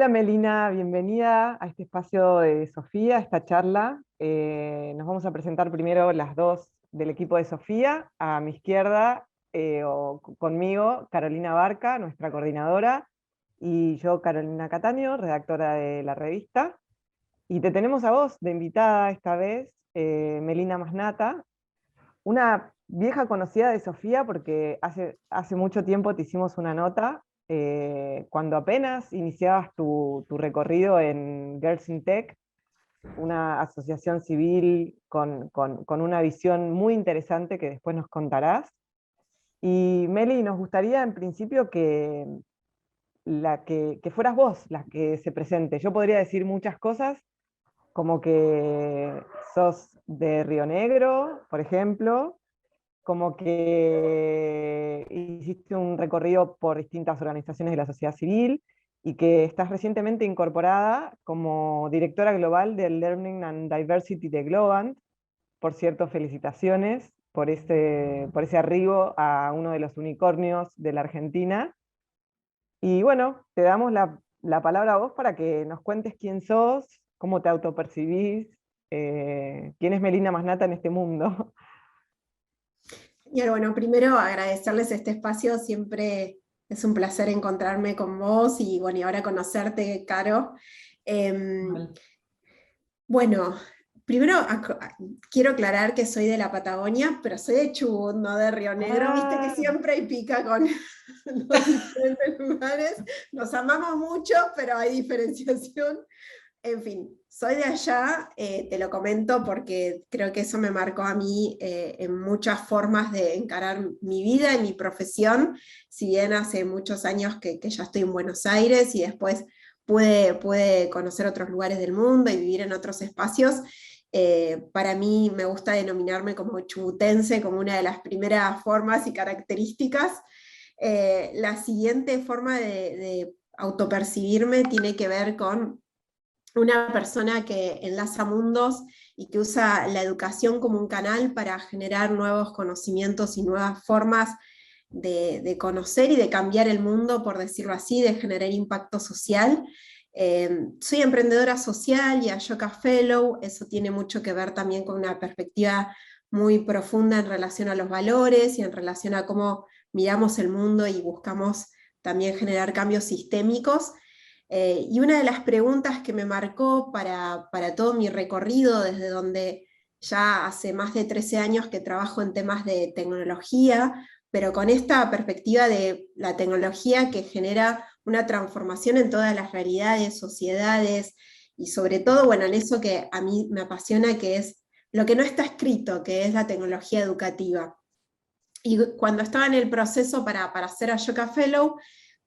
Hola Melina, bienvenida a este espacio de Sofía, a esta charla. Nos vamos a presentar primero las dos del equipo de Sofía. A mi izquierda, conmigo, Carolina Barca, nuestra coordinadora, y yo, Carolina Cataño, redactora de la revista. Y te tenemos a vos de invitada esta vez, Melina Masnata, una vieja conocida de Sofía porque hace mucho tiempo te hicimos una nota cuando apenas iniciabas tu recorrido en Girls in Tech, una asociación civil con una visión muy interesante que después nos contarás. Y Meli, nos gustaría en principio que fueras vos la que se presente. Yo podría decir muchas cosas, como que sos de Río Negro, por ejemplo, como que hiciste un recorrido por distintas organizaciones de la sociedad civil y que estás recientemente incorporada como directora global del Learning and Diversity de Globant. Por cierto, felicitaciones por ese arribo a uno de los unicornios de la Argentina. Y bueno, te damos la palabra a vos para que nos cuentes quién sos, cómo te autopercibís, quién es Melina Masnata en este mundo. Y bueno, primero agradecerles este espacio, siempre es un placer encontrarme con vos y bueno, y ahora conocerte, Caro. Em, Vale. bueno, primero quiero aclarar que soy de la Patagonia, pero soy de Chubut, no de Río Negro. Viste que Ah, siempre hay pica con los diferentes lugares. Nos amamos mucho, pero hay diferenciación. En fin, soy de allá, te lo comento porque creo que eso me marcó a mí en muchas formas de encarar mi vida y mi profesión, si bien hace muchos años que ya estoy en Buenos Aires y después pude conocer otros lugares del mundo y vivir en otros espacios. Para mí me gusta denominarme como chubutense, como una de las primeras formas y características. La siguiente forma de autopercibirme tiene que ver con una persona que enlaza mundos y que usa la educación como un canal para generar nuevos conocimientos y nuevas formas de conocer y de cambiar el mundo, por decirlo así, de generar impacto social. Soy emprendedora social y Ashoka Fellow, eso tiene mucho que ver también con una perspectiva muy profunda en relación a los valores y en relación a cómo miramos el mundo y buscamos también generar cambios sistémicos. Y una de las preguntas que me marcó para todo mi recorrido, desde donde ya hace más de 13 años que trabajo en temas de tecnología, pero con esta perspectiva de la tecnología que genera una transformación en todas las realidades, sociedades, y sobre todo, bueno, en eso que a mí me apasiona, que es lo que no está escrito, que es la tecnología educativa. Y cuando estaba en el proceso para hacer Ashoka Fellow,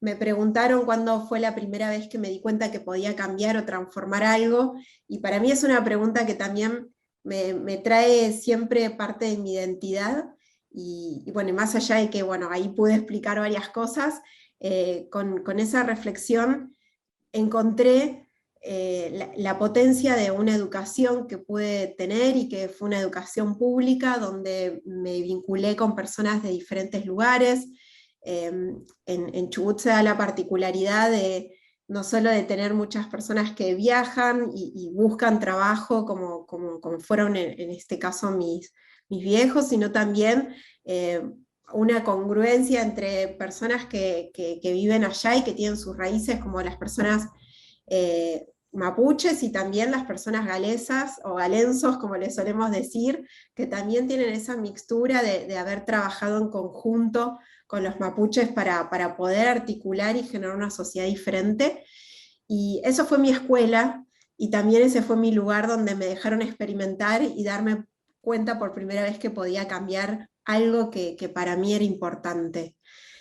me preguntaron cuándo fue la primera vez que me di cuenta que podía cambiar o transformar algo, y para mí es una pregunta que también me trae siempre parte de mi identidad, y bueno, más allá de que, bueno, ahí pude explicar varias cosas, con esa reflexión encontré la potencia de una educación que pude tener y que fue una educación pública donde me vinculé con personas de diferentes lugares. En Chubut se da la particularidad de no solo de tener muchas personas que viajan y buscan trabajo, como fueron en este caso mis viejos, sino también una congruencia entre personas que viven allá y que tienen sus raíces, como las personas mapuches y también las personas galesas o galensos, como les solemos decir, que también tienen esa mixtura de haber trabajado en conjunto con los mapuches para poder articular y generar una sociedad diferente. Y eso fue mi escuela, y también ese fue mi lugar donde me dejaron experimentar y darme cuenta por primera vez que podía cambiar algo que para mí era importante.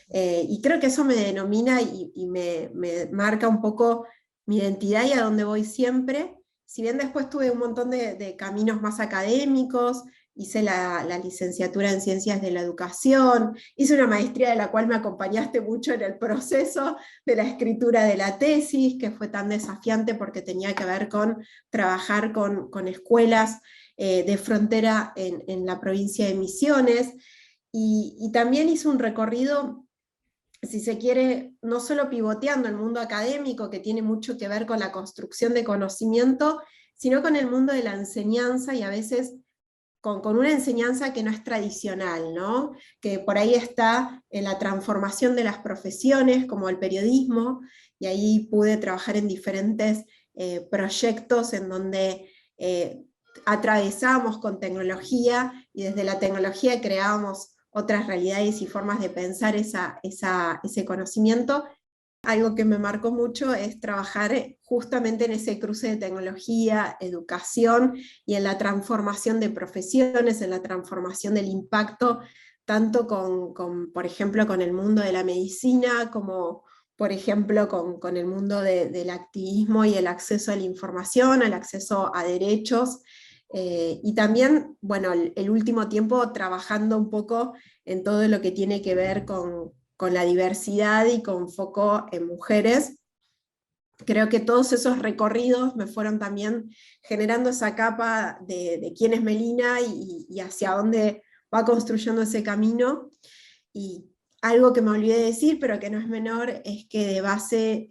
Y creo que eso me denomina y me marca un poco mi identidad y a dónde voy siempre. Si bien después tuve un montón de caminos más académicos, hice la licenciatura en Ciencias de la Educación, hice una maestría de la cual me acompañaste mucho en el proceso de la escritura de la tesis, que fue tan desafiante porque tenía que ver con trabajar con escuelas de frontera en la provincia de Misiones, y también hice un recorrido si se quiere, no solo pivoteando el mundo académico, que tiene mucho que ver con la construcción de conocimiento, sino con el mundo de la enseñanza y a veces con una enseñanza que no es tradicional, ¿no? Que por ahí está en la transformación de las profesiones, como el periodismo, y ahí pude trabajar en diferentes proyectos en donde atravesamos con tecnología y desde la tecnología creábamos otras realidades y formas de pensar ese conocimiento. Algo que me marcó mucho es trabajar justamente en ese cruce de tecnología, educación y en la transformación de profesiones, en la transformación del impacto, tanto por ejemplo, con el mundo de la medicina, como por ejemplo con el mundo del activismo y el acceso a la información, el acceso a derechos. Y también, bueno, el último tiempo trabajando un poco en todo lo que tiene que ver con la diversidad y con foco en mujeres. Creo que todos esos recorridos me fueron también generando esa capa de quién es Melina y hacia dónde va construyendo ese camino. Y algo que me olvidé de decir, pero que no es menor, es que de base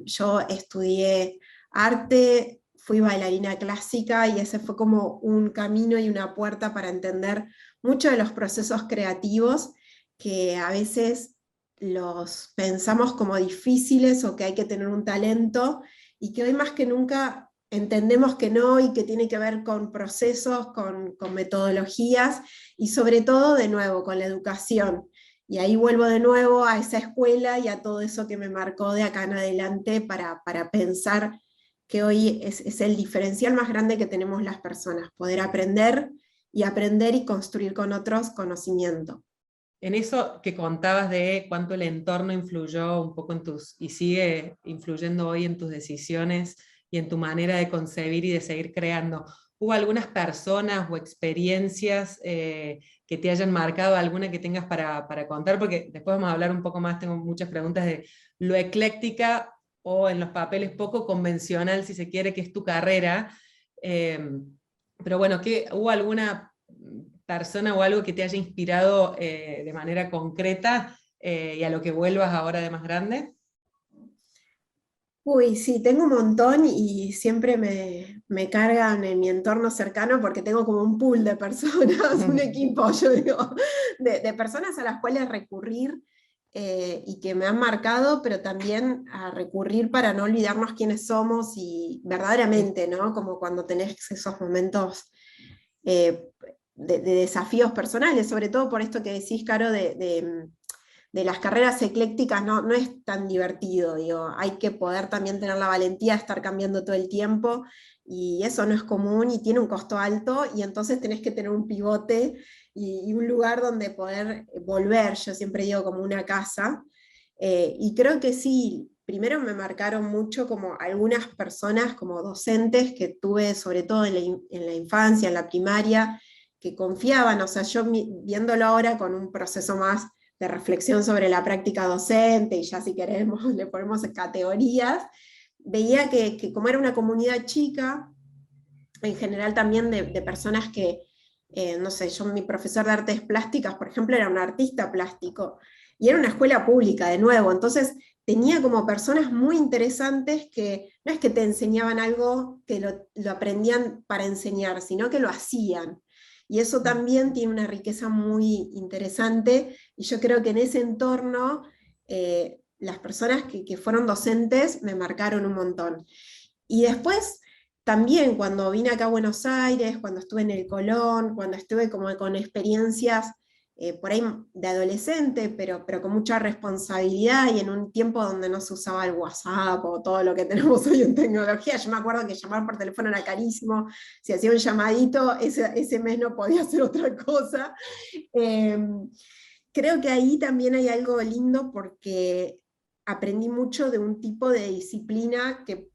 yo estudié arte, fui bailarina clásica y ese fue como un camino y una puerta para entender muchos de los procesos creativos que a veces los pensamos como difíciles o que hay que tener un talento y que hoy más que nunca entendemos que no y que tiene que ver con procesos, con metodologías y sobre todo, de nuevo, con la educación. Y ahí vuelvo de nuevo a esa escuela y a todo eso que me marcó de acá en adelante para pensar que hoy es el diferencial más grande que tenemos las personas, poder aprender y construir con otros conocimiento. En eso que contabas de cuánto el entorno influyó un poco en y sigue influyendo hoy en tus decisiones y en tu manera de concebir y de seguir creando, ¿hubo algunas personas o experiencias que te hayan marcado, alguna que tengas para contar? Porque después vamos a hablar un poco más, tengo muchas preguntas de lo ecléctica o en los papeles poco convencional, si se quiere, que es tu carrera. Pero bueno, ¿hubo alguna persona o algo que te haya inspirado de manera concreta y a lo que vuelvas ahora de más grande? Uy, sí, tengo un montón y siempre me cargan en mi entorno cercano porque tengo como un pool de personas, un equipo, yo digo, de personas a las cuales recurrir y que me han marcado, pero también a recurrir para no olvidarnos quiénes somos y verdaderamente, ¿no? Como cuando tenés esos momentos eh, de desafíos personales, sobre todo por esto que decís, Caro, de las carreras eclécticas no es tan divertido, digo, hay que poder también tener la valentía de estar cambiando todo el tiempo, y eso no es común y tiene un costo alto, y entonces tenés que tener un pivote y un lugar donde poder volver, yo siempre digo como una casa, y creo que sí, primero me marcaron mucho como algunas personas, como docentes que tuve sobre todo en la infancia, en la primaria, que confiaban, o sea, yo viéndolo ahora con un proceso más de reflexión sobre la práctica docente, y ya si queremos le ponemos categorías, veía que como era una comunidad chica, en general también de personas que, no sé, mi profesor de artes plásticas, por ejemplo, era un artista plástico, y era una escuela pública, de nuevo, entonces tenía como personas muy interesantes que no es que te enseñaban algo que lo aprendían para enseñar, sino que lo hacían. Y eso también tiene una riqueza muy interesante, y yo creo que en ese entorno las personas que fueron docentes me marcaron un montón. Y después, también cuando vine acá a Buenos Aires, cuando estuve en el Colón, cuando estuve como con experiencias por ahí de adolescente, pero con mucha responsabilidad y en un tiempo donde no se usaba el WhatsApp o todo lo que tenemos hoy en tecnología. Yo me acuerdo que llamar por teléfono era carísimo, si hacía un llamadito, ese mes no podía hacer otra cosa. Eh, Creo que ahí también hay algo lindo porque aprendí mucho de un tipo de disciplina que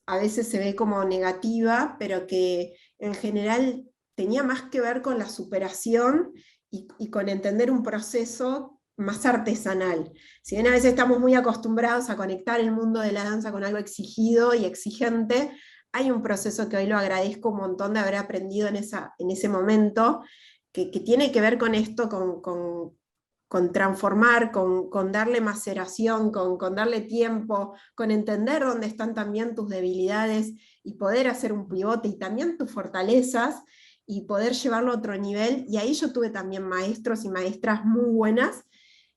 a veces se ve como negativa, pero que en general tenía más que ver con la superación y con entender un proceso más artesanal. Si bien a veces estamos muy acostumbrados a conectar el mundo de la danza con algo exigido y exigente, hay un proceso que hoy lo agradezco un montón de haber aprendido en ese momento, que tiene que ver con esto, con con transformar, con darle maceración, con darle tiempo, con entender dónde están también tus debilidades y poder hacer un pivote y también tus fortalezas y poder llevarlo a otro nivel. Y ahí yo tuve también maestros y maestras muy buenas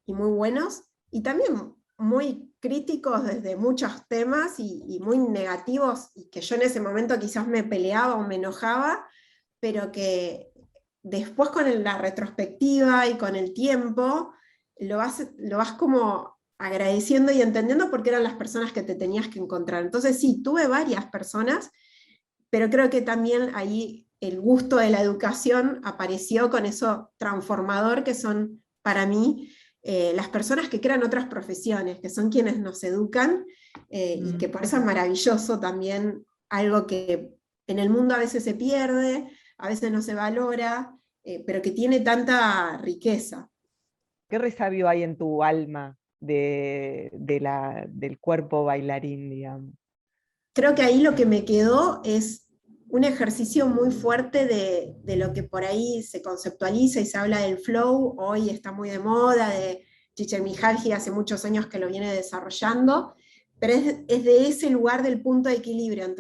y muy buenos, y también muy críticos desde muchos temas y muy negativos, y que yo en ese momento quizás me peleaba o me enojaba, pero que después con la retrospectiva y con el tiempo lo vas como agradeciendo y entendiendo porque eran las personas que te tenías que encontrar. Entonces sí, tuve varias personas, pero creo que también ahí el gusto de la educación apareció con eso transformador que son para mí las personas que crean otras profesiones, que son quienes nos educan, y que por eso es maravilloso también, algo que en el mundo a veces se pierde, a veces no se valora, pero que tiene tanta riqueza. ¿Qué resabio hay en tu alma del cuerpo bailarín, digamos? Creo que ahí lo que me quedó es un ejercicio muy fuerte de lo que por ahí se conceptualiza y se habla del flow, hoy está muy de moda, de Csikszentmihalyi hace muchos años que lo viene desarrollando, pero es de ese lugar del punto de equilibrio,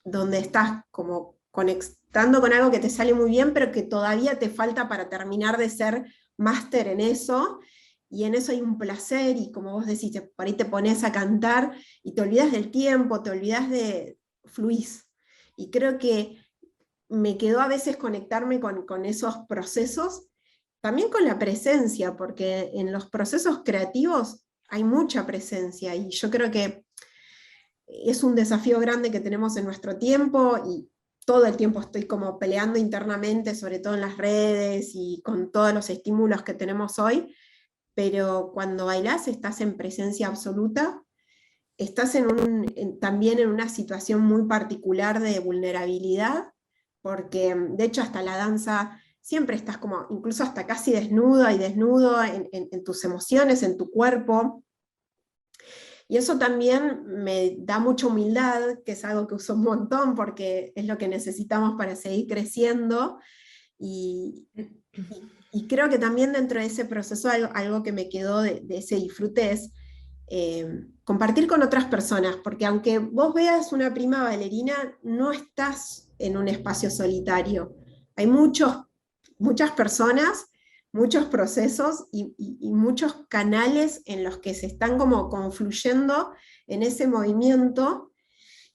donde estás como conectando con algo que te sale muy bien, pero que todavía te falta para terminar de ser máster en eso, y en eso hay un placer, y como vos decís, por ahí te pones a cantar, y te olvidas del tiempo, te olvidas de fluís. Y creo que me quedó a veces conectarme con esos procesos, también con la presencia, porque en los procesos creativos hay mucha presencia, y yo creo que es un desafío grande que tenemos en nuestro tiempo, y todo el tiempo estoy como peleando internamente, sobre todo en las redes y con todos los estímulos que tenemos hoy, pero cuando bailás estás en presencia absoluta, estás también en una situación muy particular de vulnerabilidad, porque de hecho hasta la danza siempre estás como, incluso hasta casi desnuda y desnudo en tus emociones, en tu cuerpo, y eso también me da mucha humildad, que es algo que uso un montón porque es lo que necesitamos para seguir creciendo, y, y creo que también dentro de ese proceso algo que me quedó de ese disfrute es compartir con otras personas, porque aunque vos veas una prima bailarina, no estás en un espacio solitario. Hay muchas personas, muchos procesos y muchos canales en los que se están como confluyendo en ese movimiento.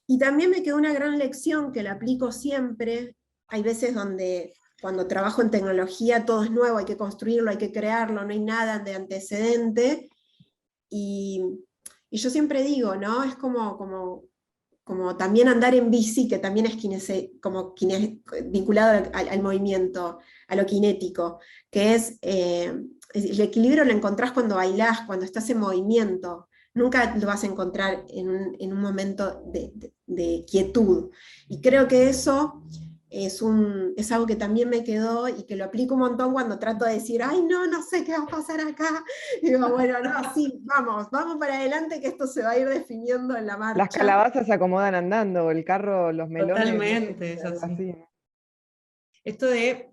Y también me quedó una gran lección que la aplico siempre. Hay veces donde cuando trabajo en tecnología todo es nuevo, hay que construirlo, hay que crearlo, no hay nada de antecedente. Y, y yo siempre digo, ¿no? Es como también andar en bici, que también es vinculado al movimiento, a lo cinético, que es el equilibrio lo encontrás cuando bailás, cuando estás en movimiento. Nunca lo vas a encontrar en un momento de quietud. Y creo que eso es algo que también me quedó y que lo aplico un montón cuando trato de decir, ay, no sé qué va a pasar acá. Y digo, bueno, no, sí, vamos para adelante, que esto se va a ir definiendo en la Las marcha. calabazas se acomodan andando, el carro, los melones. Totalmente, es algo así. así. Esto de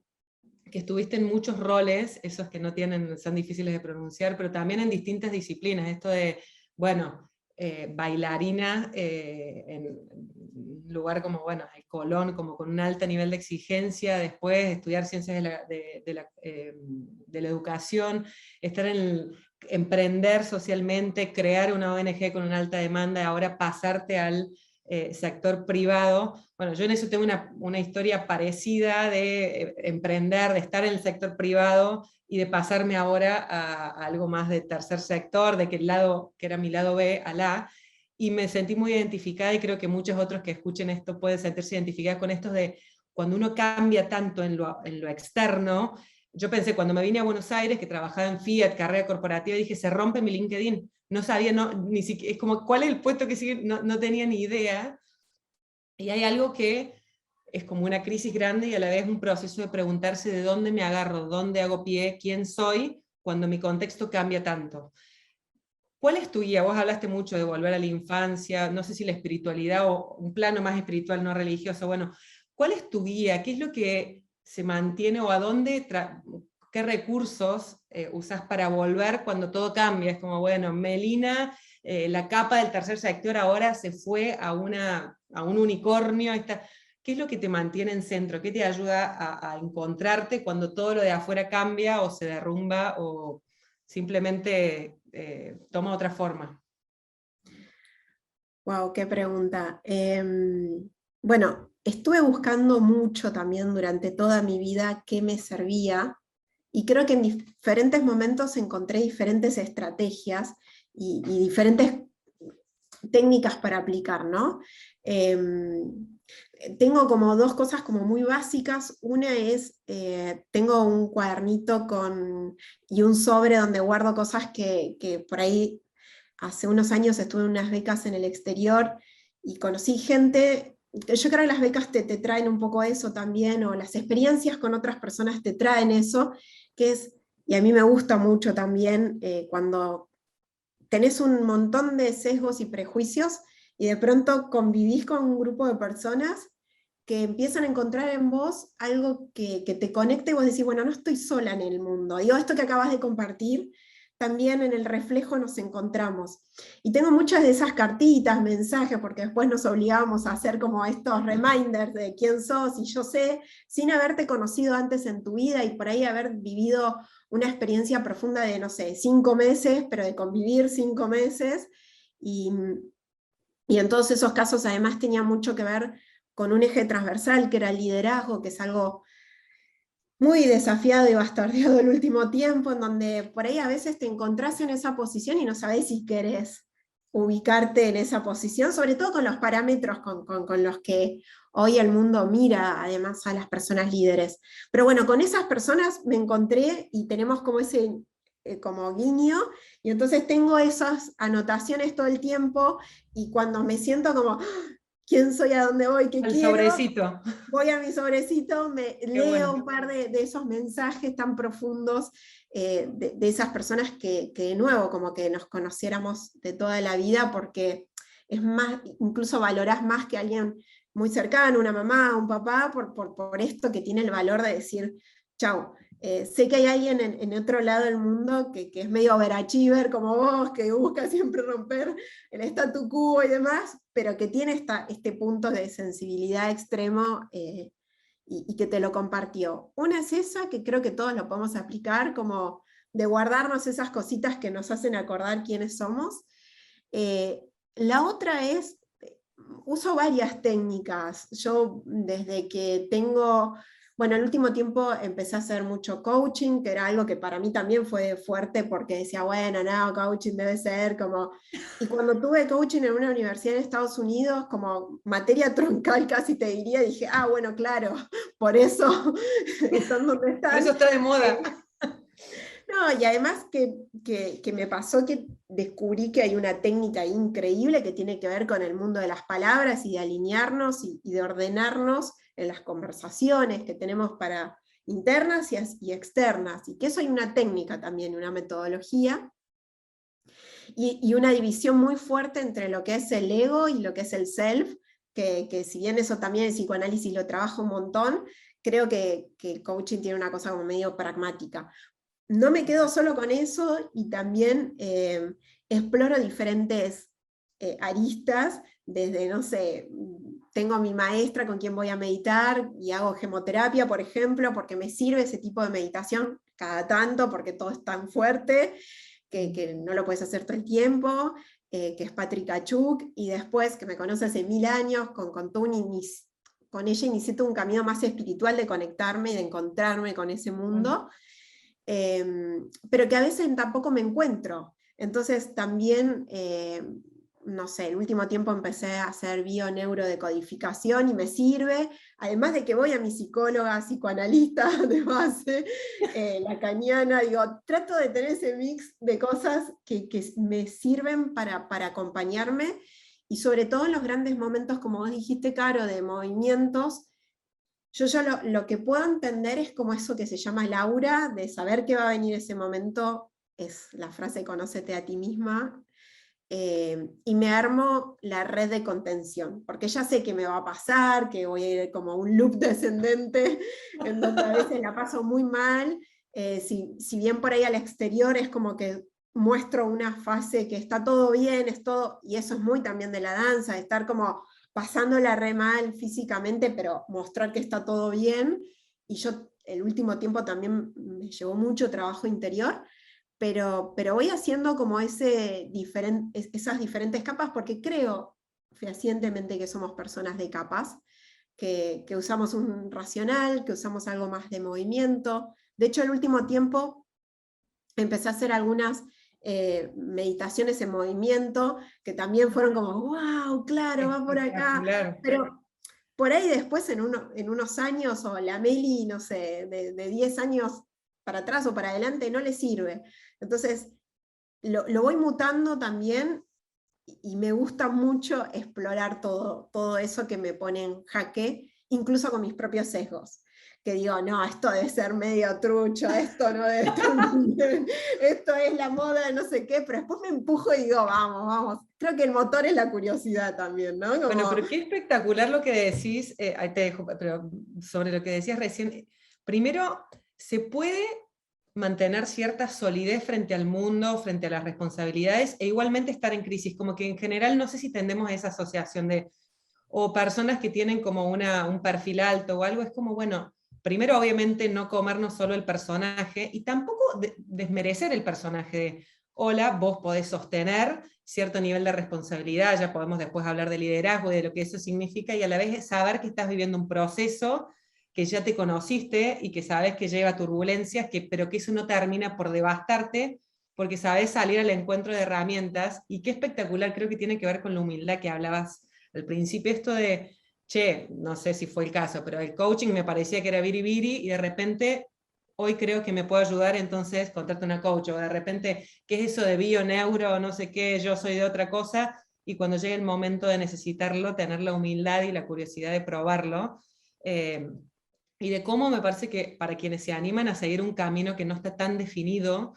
que estuviste en muchos roles, esos que no tienen, son difíciles de pronunciar, pero también en distintas disciplinas, esto de, bueno, bailarina en un lugar como, bueno, el Colón, como con un alto nivel de exigencia, después estudiar ciencias de la educación, emprender socialmente, crear una ONG con una alta demanda, y ahora pasarte al sector privado. Bueno, yo en eso tengo una historia parecida de emprender, de estar en el sector privado y de pasarme ahora a algo más de tercer sector, de que el lado, que era mi lado B, al A, y me sentí muy identificada, y creo que muchos otros que escuchen esto pueden sentirse identificados con esto de cuando uno cambia tanto en lo externo. Yo pensé, cuando me vine a Buenos Aires, que trabajaba en Fiat, carrera corporativa, dije, se rompe mi LinkedIn. No sabía, ni siquiera, es como, ¿cuál es el puesto que sigue? No tenía ni idea. Y hay algo que es como una crisis grande y a la vez un proceso de preguntarse de dónde me agarro, dónde hago pie, quién soy, cuando mi contexto cambia tanto. ¿Cuál es tu guía? Vos hablaste mucho de volver a la infancia, no sé si la espiritualidad o un plano más espiritual, no religioso. Bueno, ¿cuál es tu guía? ¿Qué es lo que se mantiene o a dónde qué recursos usás para volver cuando todo cambia. Es como, bueno, Melina, la capa del tercer sector ahora se fue a un unicornio. ¿Qué es lo que te mantiene en centro? ¿Qué te ayuda a encontrarte cuando todo lo de afuera cambia o se derrumba o simplemente toma otra forma? Wow, qué pregunta. Bueno, estuve buscando mucho también durante toda mi vida qué me servía, y creo que en diferentes momentos encontré diferentes estrategias y diferentes técnicas para aplicar, ¿no? Tengo como dos cosas como muy básicas. Una es, tengo un cuadernito y un sobre donde guardo cosas que por ahí hace unos años estuve en unas becas en el exterior y conocí gente. Yo creo que las becas te traen un poco eso también, o las experiencias con otras personas te traen eso, y a mí me gusta mucho también cuando tenés un montón de sesgos y prejuicios y de pronto convivís con un grupo de personas que empiezan a encontrar en vos algo que te conecta y vos decís, bueno, no estoy sola en el mundo. Digo, esto que acabas de compartir, también en el reflejo nos encontramos. Y tengo muchas de esas cartitas, mensajes, porque después nos obligamos a hacer como estos reminders de quién sos y yo sé, sin haberte conocido antes en tu vida y por ahí haber vivido una experiencia profunda de, no sé, 5 meses, pero de convivir 5 meses. Y en todos esos casos además tenía mucho que ver con un eje transversal, que era el liderazgo, que es algo muy desafiado y bastardeado el último tiempo, en donde por ahí a veces te encontrás en esa posición y no sabés si querés ubicarte en esa posición, sobre todo con los parámetros con los que hoy el mundo mira además a las personas líderes. Pero bueno, con esas personas me encontré y tenemos como ese como guiño, y entonces tengo esas anotaciones todo el tiempo, y cuando me siento como, ¿quién soy, a dónde voy, qué El quiero? sobrecito. Voy a mi sobrecito, leo bueno. un par de esos mensajes tan profundos de esas personas que de nuevo como que nos conociéramos de toda la vida, porque es más, incluso valorás más que alguien muy cercano, una mamá, un papá, por esto que tiene el valor de decir, chau, sé que hay alguien en otro lado del mundo que es medio overachiever como vos, que busca siempre romper el statu quo y demás, pero que tiene este punto de sensibilidad extremo y que te lo compartió. Una es esa, que creo que todos lo podemos aplicar, como de guardarnos esas cositas que nos hacen acordar quiénes somos. La otra es, uso varias técnicas. Yo desde que tengo, bueno, el último tiempo empecé a hacer mucho coaching, que era algo que para mí también fue fuerte, porque decía, bueno, no, coaching debe ser como... Y cuando tuve coaching en una universidad en Estados Unidos, como materia troncal casi te diría, dije, ah, bueno, claro, por eso están donde están. Por eso está de moda. No, y además que me pasó que descubrí que hay una técnica increíble que tiene que ver con el mundo de las palabras y de alinearnos y de ordenarnos en las conversaciones que tenemos para internas y externas, y que eso hay una técnica también, una metodología, y una división muy fuerte entre lo que es el ego y lo que es el self, que si bien eso también el psicoanálisis lo trabaja un montón, creo que el coaching tiene una cosa como medio pragmática. No me quedo solo con eso, y también exploro diferentes aristas, desde, no sé, tengo a mi maestra con quien voy a meditar y hago gemoterapia, por ejemplo, porque me sirve ese tipo de meditación cada tanto, porque todo es tan fuerte que no lo puedes hacer todo el tiempo, que es Patrick Achuk, y después, que me conoce hace 1000 años, con ella inicié todo un camino más espiritual de conectarme y de encontrarme con ese mundo. Pero que a veces tampoco me encuentro. Entonces también, no sé, el último tiempo empecé a hacer bio-neurodecodificación y me sirve, además de que voy a mi psicóloga, psicoanalista de base, lacaniana, digo, trato de tener ese mix de cosas que me sirven para acompañarme, y sobre todo en los grandes momentos, como vos dijiste, Caro, de movimientos. Yo lo que puedo entender es como eso que se llama el aura, de saber que va a venir ese momento, es la frase conócete a ti misma, y me armo la red de contención, porque ya sé que me va a pasar, que voy a ir como un loop descendente, en donde a veces la paso muy mal, si bien por ahí al exterior es como que muestro una fase que está todo bien, es todo, y eso es muy también de la danza, de estar como pasándola re mal físicamente, pero mostrar que está todo bien, y yo el último tiempo también me llevó mucho trabajo interior, pero voy haciendo como esas diferentes capas, porque creo fehacientemente que somos personas de capas, que usamos un racional, que usamos algo más de movimiento. De hecho, el último tiempo empecé a hacer algunas meditaciones en movimiento, que también fueron como, wow, claro, va por acá. Pero por ahí después, en unos años, o la Meli, no sé, de 10 años para atrás o para adelante, no le sirve. Entonces, lo voy mutando también, y me gusta mucho explorar todo eso que me pone en jaque, incluso con mis propios sesgos. Que digo, no, esto debe ser medio trucho, esto no debe estar muy bien, esto es la moda, no sé qué, pero después me empujo y digo, vamos. Creo que el motor es la curiosidad también, ¿no? Como... Bueno, pero qué espectacular lo que decís, ahí te dejo, pero sobre lo que decías recién. Primero, se puede mantener cierta solidez frente al mundo, frente a las responsabilidades, e igualmente estar en crisis, como que en general no sé si tendemos a esa asociación de, o personas que tienen como un perfil alto o algo, es como, bueno, primero obviamente no comernos solo el personaje, y tampoco desmerecer el personaje de, hola, vos podés sostener cierto nivel de responsabilidad, ya podemos después hablar de liderazgo y de lo que eso significa, y a la vez saber que estás viviendo un proceso que ya te conociste y que sabes que lleva turbulencias, pero que eso no termina por devastarte, porque sabes salir al encuentro de herramientas, y qué espectacular, creo que tiene que ver con la humildad que hablabas al principio, esto de, che, no sé si fue el caso, pero el coaching me parecía que era biribiri, y de repente hoy creo que me puede ayudar, entonces contrato una coach, o de repente, ¿qué es eso de bio, neuro, no sé qué, yo soy de otra cosa? Y cuando llegue el momento de necesitarlo, tener la humildad y la curiosidad de probarlo, y de cómo me parece que para quienes se animan a seguir un camino que no está tan definido,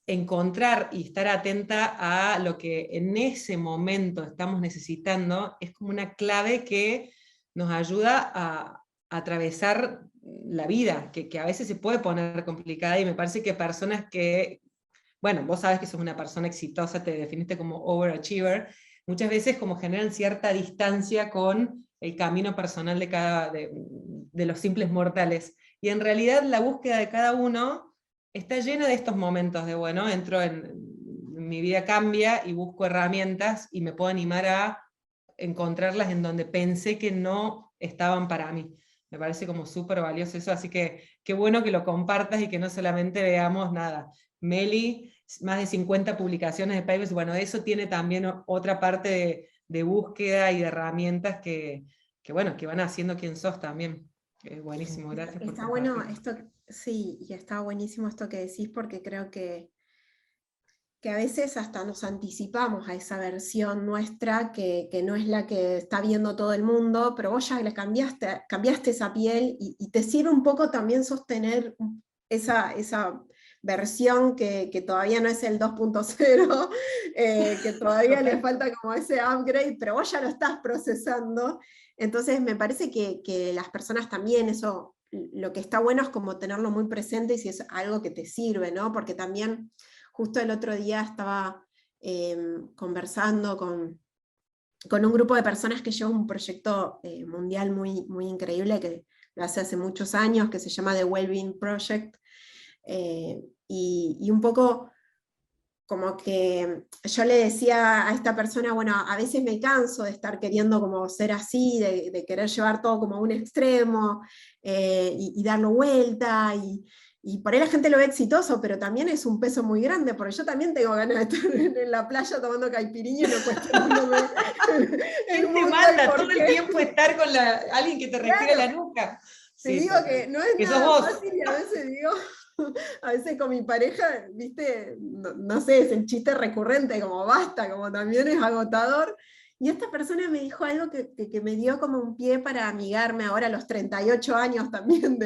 encontrar y estar atenta a lo que en ese momento estamos necesitando, es como una clave que nos ayuda a atravesar la vida, que a veces se puede poner complicada, y me parece que personas que, bueno, vos sabes que sos una persona exitosa, te definiste como overachiever, muchas veces como generan cierta distancia con el camino personal de los simples mortales. Y en realidad la búsqueda de cada uno está llena de estos momentos de, bueno, entro mi vida cambia y busco herramientas y me puedo animar a encontrarlas en donde pensé que no estaban para mí. Me parece como súper valioso eso, así que qué bueno que lo compartas y que no solamente veamos nada. Meli, más de 50 publicaciones de papers, bueno, eso tiene también otra parte de búsqueda y de herramientas que bueno, que van haciendo quién sos también. Buenísimo, gracias por Está compartir. bueno esto, sí, y está buenísimo esto que decís, porque creo que a veces hasta nos anticipamos a esa versión nuestra que no es la que está viendo todo el mundo, pero vos ya le cambiaste esa piel, y te sirve un poco también sostener esa versión que todavía no es el 2.0, que todavía le falta como ese upgrade, pero vos ya lo estás procesando. Entonces me parece que las personas también, eso, lo que está bueno es como tenerlo muy presente, y si es algo que te sirve, ¿no? Porque también justo el otro día estaba conversando con un grupo de personas que lleva un proyecto mundial muy, muy increíble, que lo hace muchos años, que se llama The Wellbeing Project, y un poco como que yo le decía a esta persona, bueno, a veces me canso de estar queriendo como ser así, de querer llevar todo como a un extremo, y darlo vuelta, y por ahí la gente lo ve exitoso, pero también es un peso muy grande, porque yo también tengo ganas de estar en la playa tomando caipirinha y no cuestionándome. ¿Quién te manda todo el tiempo estar con alguien que te respire la nuca? Te digo que no es nada fácil, y a veces digo, a veces con mi pareja, viste, no sé, es el chiste recurrente, como basta, como también es agotador. Y esta persona me dijo algo que me dio como un pie para amigarme ahora a los 38 años también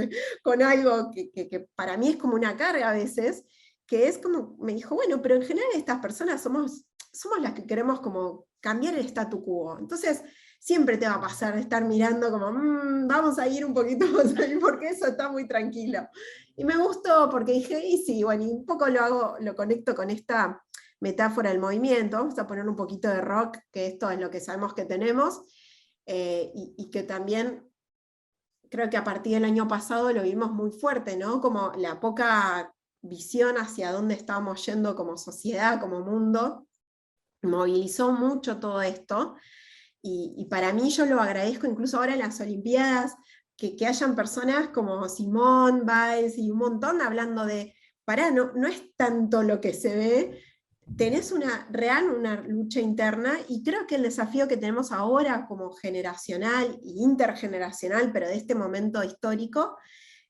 con algo que para mí es como una carga a veces, que es como, me dijo, bueno, pero en general estas personas somos las que queremos como cambiar el statu quo. Entonces, siempre te va a pasar de estar mirando como, vamos a ir un poquito más ahí porque eso está muy tranquilo. Y me gustó porque dije, y sí, bueno, y un poco lo conecto con esta metáfora del movimiento, vamos a poner un poquito de rock, que esto es lo que sabemos que tenemos, y que también creo que a partir del año pasado lo vimos muy fuerte, ¿no? Como la poca visión hacia dónde estábamos yendo como sociedad, como mundo, movilizó mucho todo esto, y para mí yo lo agradezco incluso ahora en las Olimpiadas, que hayan personas como Simone Biles y un montón hablando de, pará, no es tanto lo que se ve, tenés una lucha interna, y creo que el desafío que tenemos ahora como generacional e intergeneracional, pero de este momento histórico,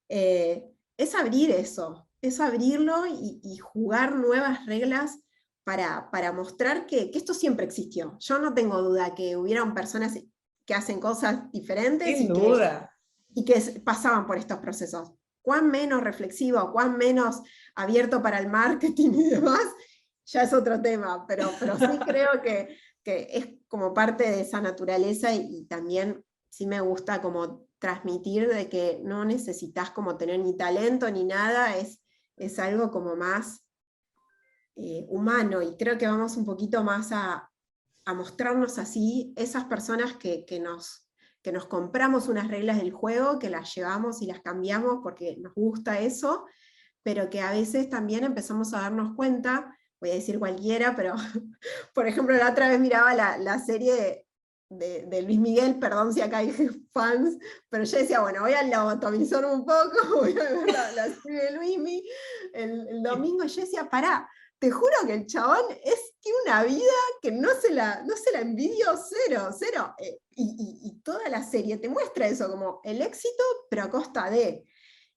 es abrir eso, es abrirlo y jugar nuevas reglas para mostrar que esto siempre existió. Yo no tengo duda que hubieran personas que hacen cosas diferentes Sin duda. y que pasaban por estos procesos. Cuán menos reflexivo, cuán menos abierto para el marketing y demás, ya es otro tema, pero sí creo que es como parte de esa naturaleza, y también sí me gusta como transmitir de que no necesitas como tener ni talento ni nada, es algo como más humano, y creo que vamos un poquito más a mostrarnos así, esas personas que nos compramos unas reglas del juego, que las llevamos y las cambiamos porque nos gusta eso, pero que a veces también empezamos a darnos cuenta, voy a decir cualquiera, pero por ejemplo la otra vez miraba la serie de Luis Miguel, perdón si acá hay fans, pero yo decía, bueno, voy a lobotomizar un poco, voy a ver la serie de Luismi el domingo, y yo decía, pará, te juro que el chabón tiene una vida que no se la envidio cero. Y toda la serie te muestra eso, como el éxito, pero a costa de.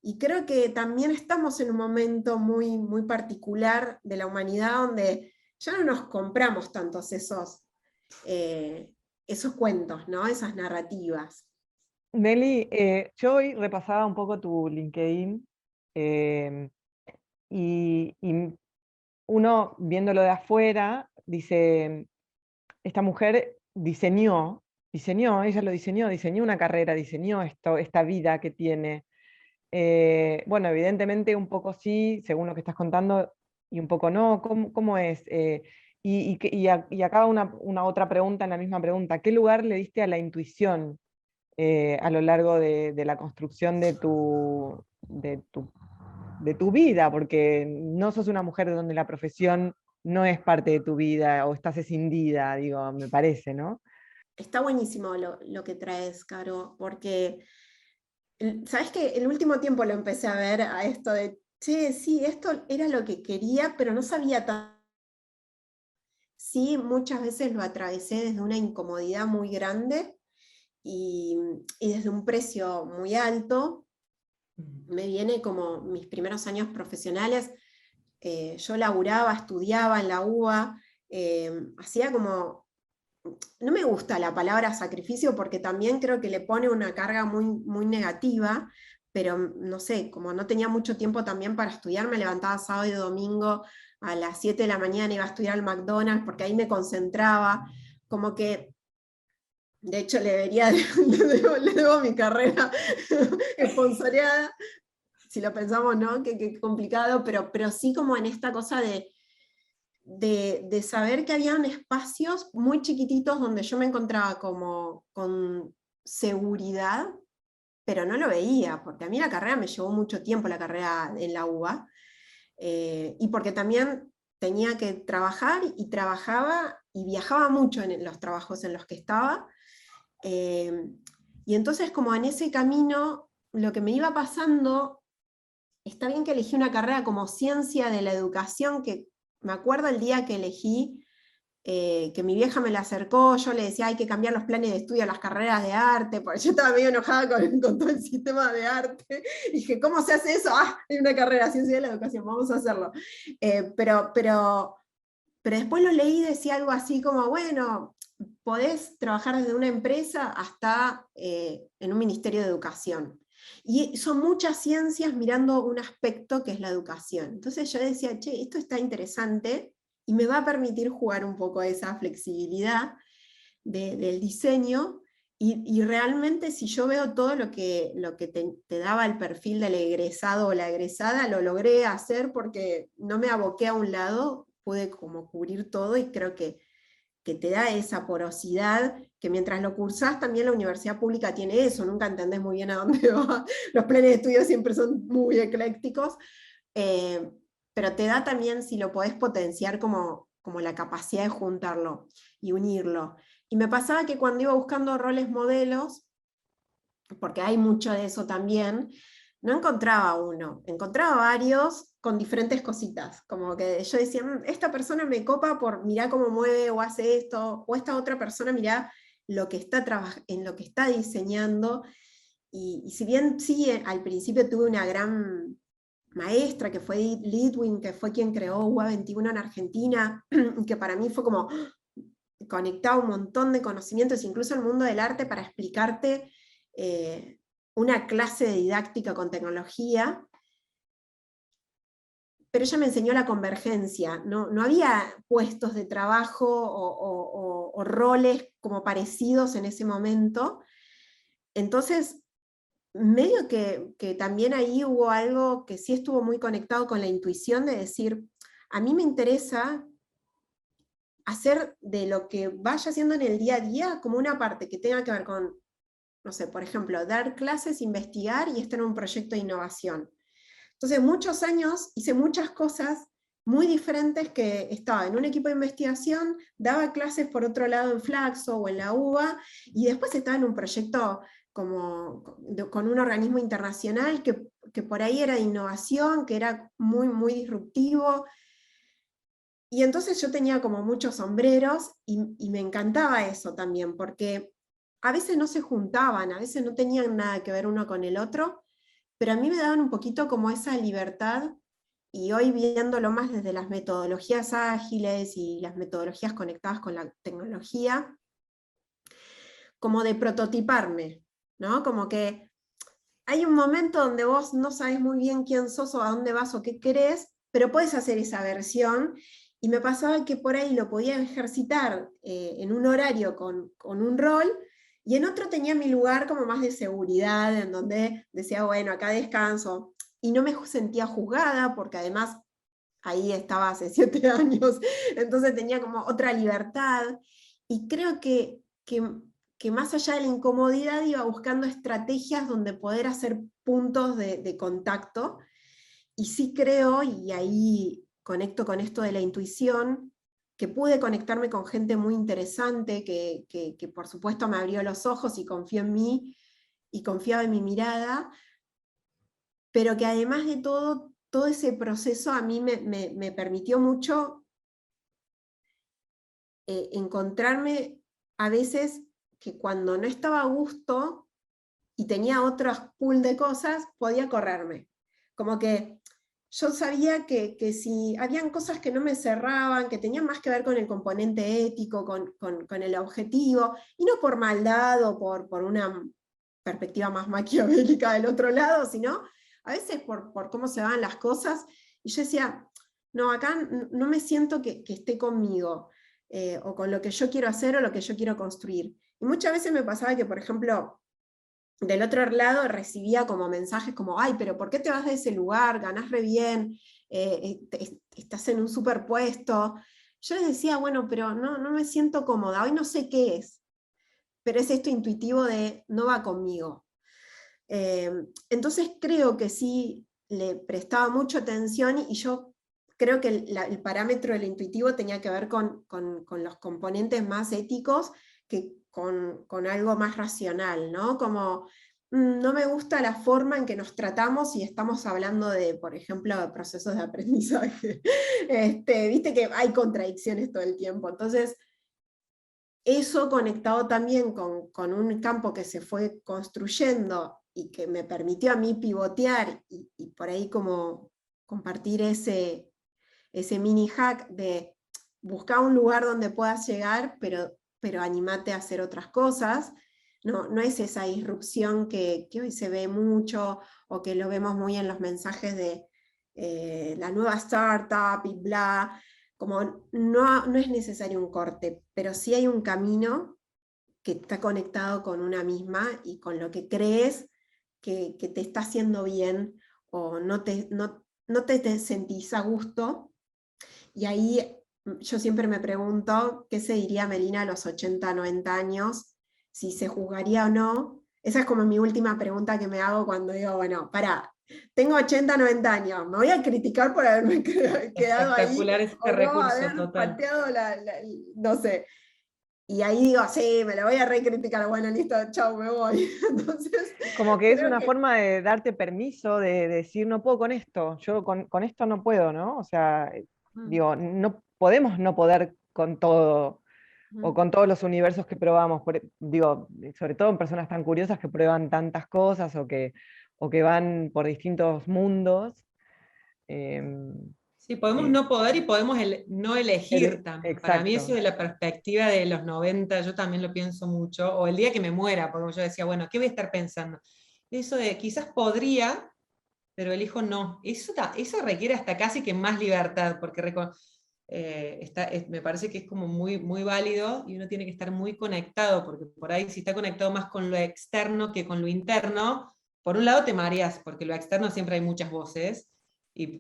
Y creo que también estamos en un momento muy, muy particular de la humanidad, donde ya no nos compramos tantos esos cuentos, ¿no? Esas narrativas. Nelly, yo hoy repasaba un poco tu LinkedIn, y uno viéndolo de afuera dice, esta mujer diseñó, ella lo diseñó una carrera, diseñó esta vida que tiene. Bueno, evidentemente un poco sí, según lo que estás contando, y un poco no. ¿Cómo es? Y acá una otra pregunta en la misma pregunta. ¿Qué lugar le diste a la intuición a lo largo de la construcción de tu vida? Porque no sos una mujer donde la profesión no es parte de tu vida o estás escindida, digo, me parece, ¿no? Está buenísimo lo que traes, Caro, porque ¿sabes qué? El último tiempo lo empecé a ver a esto de, che, sí, esto era lo que quería, pero no sabía tanto. Sí, muchas veces lo atravesé desde una incomodidad muy grande y desde un precio muy alto. Me viene como mis primeros años profesionales, yo laburaba, estudiaba en la UBA, hacía como, no me gusta la palabra sacrificio porque también creo que le pone una carga muy, muy negativa, pero no sé, como no tenía mucho tiempo también para estudiar, me levantaba sábado y domingo a las 7 de la mañana, iba a estudiar al McDonald's porque ahí me concentraba, como que de hecho le debo mi carrera esponsoreada, si lo pensamos, ¿no? Qué complicado, pero sí como en esta cosa de saber que habían espacios muy chiquititos donde yo me encontraba como con seguridad, pero no lo veía, porque a mí la carrera me llevó mucho tiempo, la carrera en la UBA, y porque también tenía que trabajar y trabajaba y viajaba mucho en los trabajos en los que estaba, y entonces como en ese camino lo que me iba pasando, está bien que elegí una carrera como ciencia de la educación, que me acuerdo el día que elegí, que mi vieja me la acercó, yo le decía hay que cambiar los planes de estudio a las carreras de arte, porque yo estaba medio enojada con todo el sistema de arte, y dije, ¿cómo se hace eso? Hay una carrera, ciencia de la educación, vamos a hacerlo. Pero después lo leí y decía algo así como, bueno, podés trabajar desde una empresa hasta en un ministerio de educación. Y son muchas ciencias mirando un aspecto que es la educación. Entonces yo decía, che, esto está interesante y me va a permitir jugar un poco esa flexibilidad del diseño, Y realmente si yo veo todo lo que te daba el perfil del egresado o la egresada, lo logré hacer porque no me aboqué a un lado, pude como cubrir todo y creo que te da esa porosidad, que mientras lo cursás también la universidad pública tiene eso, nunca entendés muy bien a dónde va, los planes de estudio siempre son muy eclécticos, pero te da también, si lo podés potenciar, como la capacidad de juntarlo y unirlo. Y me pasaba que cuando iba buscando roles modelos, porque hay mucho de eso también, no encontraba uno, encontraba varios con diferentes cositas, como que yo decía, esta persona me copa por mirá cómo mueve o hace esto, o esta otra persona mirá lo que está en lo que está diseñando, y si bien sí, al principio tuve una gran maestra que fue Edith Litwin, que fue quien creó UA21 en Argentina, que para mí fue como conectar un montón de conocimientos, incluso el mundo del arte, para explicarte una clase de didáctica con tecnología, pero ella me enseñó la convergencia, no había puestos de trabajo o roles como parecidos en ese momento, entonces medio que también ahí hubo algo que sí estuvo muy conectado con la intuición de decir, a mí me interesa hacer de lo que vaya haciendo en el día a día como una parte que tenga que ver con, no sé, por ejemplo, dar clases, investigar y estar en un proyecto de innovación. Entonces, muchos años hice muchas cosas muy diferentes, que estaba en un equipo de investigación, daba clases por otro lado en Flaxo o en la UBA, y después estaba en un proyecto con un organismo internacional que por ahí era de innovación, que era muy, muy disruptivo. Y entonces yo tenía como muchos sombreros y me encantaba eso también, porque a veces no se juntaban, a veces no tenían nada que ver uno con el otro, pero a mí me daban un poquito como esa libertad, y hoy viéndolo más desde las metodologías ágiles y las metodologías conectadas con la tecnología, como de prototiparme, ¿no? Como que hay un momento donde vos no sabes muy bien quién sos o a dónde vas o qué querés, pero puedes hacer esa versión, y me pasaba que por ahí lo podía ejercitar en un horario con un rol, y en otro tenía mi lugar como más de seguridad, en donde decía, bueno, acá descanso, y no me sentía juzgada, porque además ahí estaba hace 7 años, entonces tenía como otra libertad, y creo que más allá de la incomodidad iba buscando estrategias donde poder hacer puntos de contacto, y sí creo, y ahí conecto con esto de la intuición, que pude conectarme con gente muy interesante, que por supuesto me abrió los ojos y confió en mí, y confiaba en mi mirada, pero que además de todo ese proceso a mí me permitió mucho encontrarme a veces que cuando no estaba a gusto y tenía otros pool de cosas, podía correrme. Como que yo sabía que si habían cosas que no me cerraban, que tenían más que ver con el componente ético, con el objetivo, y no por maldad o por una perspectiva más maquiavélica del otro lado, sino a veces por cómo se van las cosas, y yo decía, no, acá no me siento que esté conmigo, o con lo que yo quiero hacer o lo que yo quiero construir. Y muchas veces me pasaba que, por ejemplo, del otro lado recibía como mensajes como, ay, pero ¿por qué te vas de ese lugar? Ganás re bien, estás en un superpuesto. Yo les decía, bueno, pero no me siento cómoda, hoy no sé qué es, pero es esto intuitivo de no va conmigo. Entonces creo que sí le prestaba mucha atención, y yo creo que el parámetro del intuitivo tenía que ver con los componentes más éticos que con algo más racional, ¿no? Como no me gusta la forma en que nos tratamos y estamos hablando de, por ejemplo, de procesos de aprendizaje. Viste que hay contradicciones todo el tiempo, entonces eso conectado también con un campo que se fue construyendo y que me permitió a mí pivotear y por ahí como compartir ese mini hack de buscar un lugar donde puedas llegar, pero animate a hacer otras cosas. No es esa disrupción que hoy se ve mucho, o que lo vemos muy en los mensajes de la nueva startup y bla, como no es necesario un corte, pero sí hay un camino que está conectado con una misma y con lo que crees que te está haciendo bien o no te sentís a gusto. Y ahí yo siempre me pregunto qué se diría Melina a los 80, 90 años, si se juzgaría o no. Esa es como mi última pregunta que me hago cuando digo, bueno, tengo 80, 90 años, ¿me voy a criticar por haberme quedado ahí? Espectacular este O no, recurso, haber total. pateado no sé. Y ahí digo, sí, me lo voy a recriticar, bueno, listo, chao, me voy. Entonces, Como que es creo una que forma de darte permiso, de decir, no puedo con esto, yo con esto no puedo, ¿no? O sea, digo, no podemos no poder con todo, o con todos los universos que probamos, digo, sobre todo en personas tan curiosas que prueban tantas cosas, o que van por distintos mundos. em, Sí, podemos eh, no poder y podemos no elegir también. Para mí eso exacto. de la perspectiva de los 90, yo también lo pienso mucho, o el día que me muera, porque yo decía, bueno, ¿qué voy a estar pensando? Eso de quizás podría, pero elijo no. Eso requiere hasta casi que más libertad, porque me parece que es como muy, muy válido y uno tiene que estar muy conectado, porque por ahí si está conectado más con lo externo que con lo interno, por un lado te mareas, porque lo externo siempre hay muchas voces,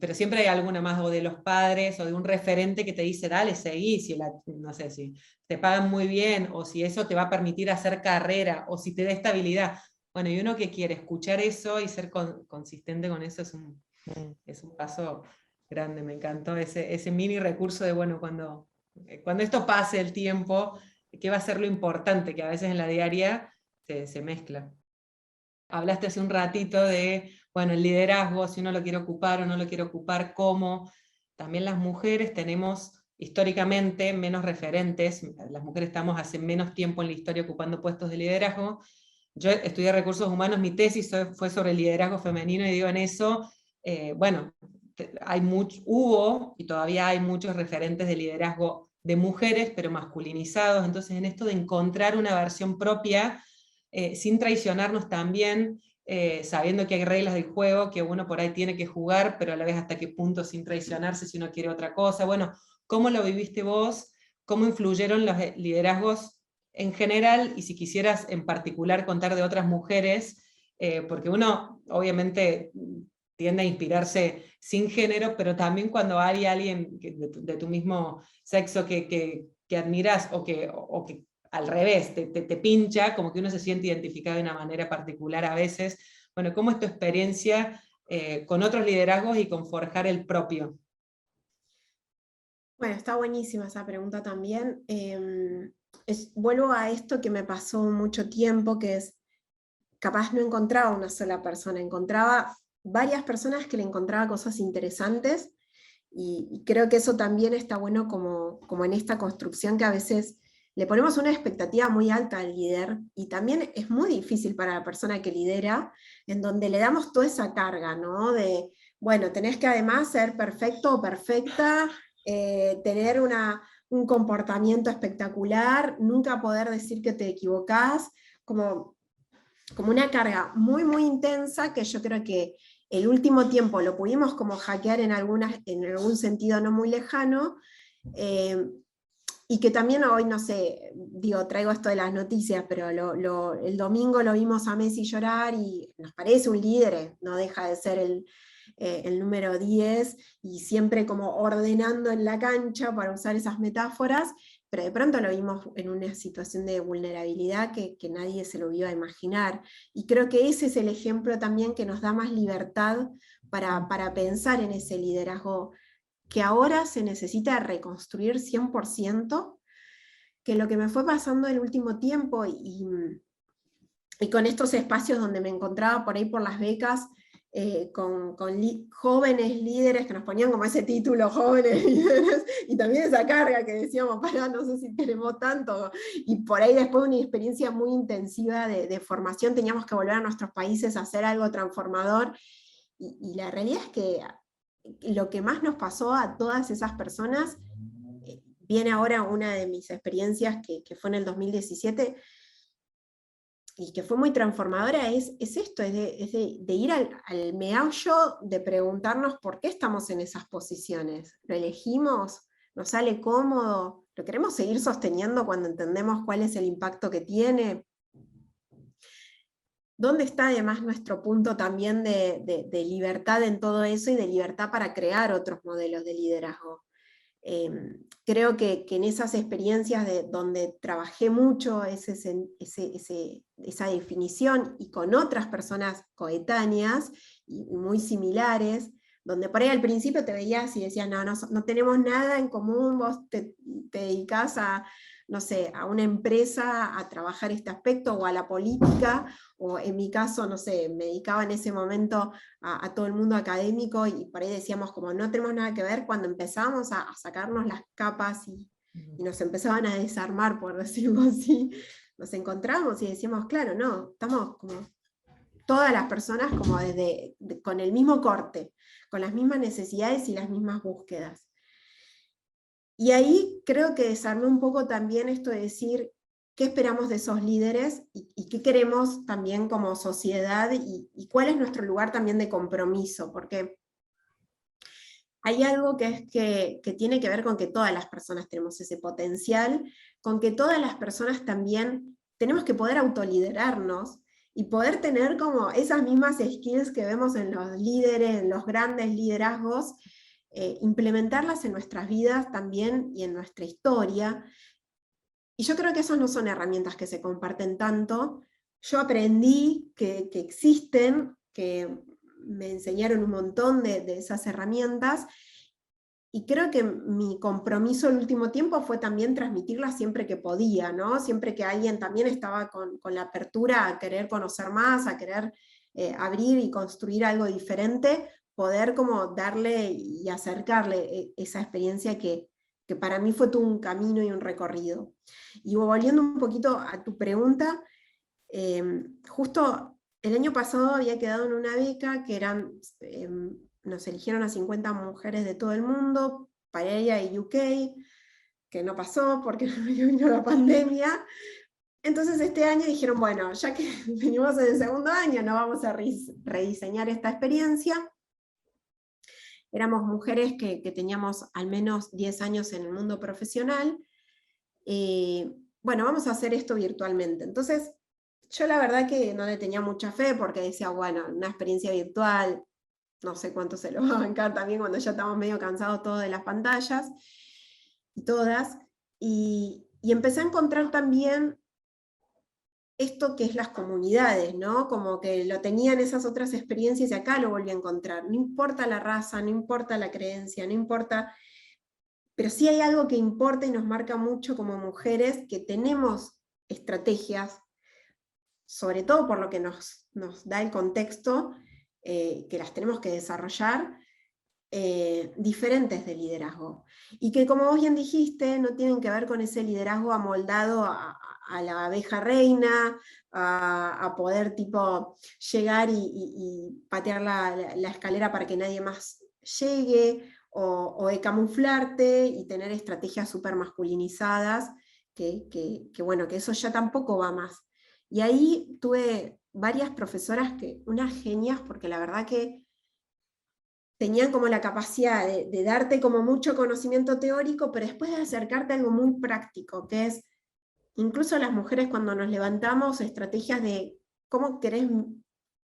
pero siempre hay alguna más, o de los padres, o de un referente que te dice, dale, seguí, no sé, si te pagan muy bien, o si eso te va a permitir hacer carrera, o si te da estabilidad. Bueno, y uno que quiere escuchar eso y ser consistente con eso es un paso grande. Me encantó ese mini recurso de, bueno, cuando esto pase el tiempo, ¿qué va a ser lo importante? Que a veces en la diaria se mezcla. Hablaste hace un ratito de, bueno, el liderazgo, si uno lo quiere ocupar o no lo quiere ocupar, cómo. También las mujeres tenemos históricamente menos referentes, las mujeres estamos hace menos tiempo en la historia ocupando puestos de liderazgo. Yo estudié recursos humanos, mi tesis fue sobre el liderazgo femenino y digo en eso, bueno, hubo y todavía hay muchos referentes de liderazgo de mujeres, pero masculinizados, entonces en esto de encontrar una versión propia, sin traicionarnos también, sabiendo que hay reglas del juego, que uno por ahí tiene que jugar, pero a la vez hasta qué punto sin traicionarse si uno quiere otra cosa. Bueno, ¿cómo lo viviste vos? ¿Cómo influyeron los liderazgos en general? Y si quisieras en particular contar de otras mujeres, porque uno obviamente tiende a inspirarse sin género, pero también cuando hay alguien de tu mismo sexo que admiras o que al revés, te pincha, como que uno se siente identificado de una manera particular a veces. Bueno, ¿cómo es tu experiencia con otros liderazgos y con forjar el propio? Bueno, está buenísima esa pregunta también. Vuelvo a esto que me pasó mucho tiempo, que es, capaz no encontraba una sola persona, encontraba varias personas que le encontraba cosas interesantes, y creo que eso también está bueno como en esta construcción que a veces le ponemos una expectativa muy alta al líder, y también es muy difícil para la persona que lidera, en donde le damos toda esa carga, ¿no? De, bueno, tenés que además ser perfecto o perfecta, tener un comportamiento espectacular, nunca poder decir que te equivocás, como una carga muy, muy intensa, que yo creo que el último tiempo lo pudimos como hackear en algún sentido no muy lejano, y que también hoy, no sé, digo, traigo esto de las noticias, pero el domingo lo vimos a Messi llorar y nos parece un líder, no deja de ser el número 10 y siempre como ordenando en la cancha, para usar esas metáforas, pero de pronto lo vimos en una situación de vulnerabilidad que nadie se lo iba a imaginar. Y creo que ese es el ejemplo también que nos da más libertad para pensar en ese liderazgo que ahora se necesita reconstruir 100%, que lo que me fue pasando el último tiempo y con estos espacios donde me encontraba por ahí por las becas, con jóvenes líderes que nos ponían como ese título, jóvenes líderes, y también esa carga que decíamos, no sé si tenemos tanto, y por ahí después una experiencia muy intensiva de formación, teníamos que volver a nuestros países a hacer algo transformador, y la realidad es que lo que más nos pasó a todas esas personas, viene ahora una de mis experiencias que fue en el 2017, y que fue muy transformadora, es esto, es de ir al meollo, de preguntarnos por qué estamos en esas posiciones. ¿Lo elegimos? ¿Nos sale cómodo? ¿Lo queremos seguir sosteniendo cuando entendemos cuál es el impacto que tiene? ¿Dónde está además nuestro punto también de libertad en todo eso y de libertad para crear otros modelos de liderazgo? Creo que en esas experiencias donde trabajé mucho esa definición y con otras personas coetáneas y muy similares, donde por ahí al principio te veías y decías, no tenemos nada en común, vos te dedicás a, no sé, a una empresa a trabajar este aspecto o a la política, o en mi caso, no sé, me dedicaba en ese momento a todo el mundo académico y por ahí decíamos como no tenemos nada que ver, cuando empezamos a sacarnos las capas y nos empezaban a desarmar, por decirlo así, nos encontramos y decíamos, claro, no, estamos como todas las personas como con el mismo corte, con las mismas necesidades y las mismas búsquedas. Y ahí creo que desarmé un poco también esto de decir qué esperamos de esos líderes y qué queremos también como sociedad y cuál es nuestro lugar también de compromiso, porque hay algo que tiene que ver con que todas las personas tenemos ese potencial, con que todas las personas también tenemos que poder autoliderarnos y poder tener como esas mismas skills que vemos en los líderes, en los grandes liderazgos, implementarlas en nuestras vidas también y en nuestra historia. Y yo creo que esas no son herramientas que se comparten tanto. Yo aprendí que existen, que me enseñaron un montón de esas herramientas, y creo que mi compromiso el último tiempo fue también transmitirlas siempre que podía, ¿no? Siempre que alguien también estaba con la apertura a querer conocer más, a querer abrir y construir algo diferente, poder como darle y acercarle esa experiencia que para mí fue todo un camino y un recorrido. Y volviendo un poquito a tu pregunta, justo el año pasado había quedado en una beca que nos eligieron a 50 mujeres de todo el mundo, para ella y UK, que no pasó porque vino la pandemia. Entonces este año dijeron, bueno, ya que venimos en el segundo año, no vamos a rediseñar esta experiencia. Éramos mujeres que teníamos al menos 10 años en el mundo profesional. Bueno, vamos a hacer esto virtualmente. Entonces, yo la verdad que no le tenía mucha fe porque decía, bueno, una experiencia virtual, no sé cuánto se lo va a bancar también cuando ya estamos medio cansados todos de las pantallas, y todas. Y empecé a encontrar también esto que es las comunidades, ¿no? Como que lo tenían esas otras experiencias y acá lo volví a encontrar. No importa la raza, no importa la creencia, no importa, pero sí hay algo que importa y nos marca mucho como mujeres, que tenemos estrategias, sobre todo por lo que nos da el contexto, que las tenemos que desarrollar, diferentes de liderazgo. Y que, como vos bien dijiste, no tienen que ver con ese liderazgo amoldado a la abeja reina, a poder tipo llegar y patear la escalera para que nadie más llegue, o de camuflarte y tener estrategias súper masculinizadas, bueno, que eso ya tampoco va más. Y ahí tuve varias profesoras, unas genias, porque la verdad que tenían como la capacidad de darte como mucho conocimiento teórico, pero después de acercarte a algo muy práctico, que es, incluso las mujeres cuando nos levantamos, estrategias de cómo querés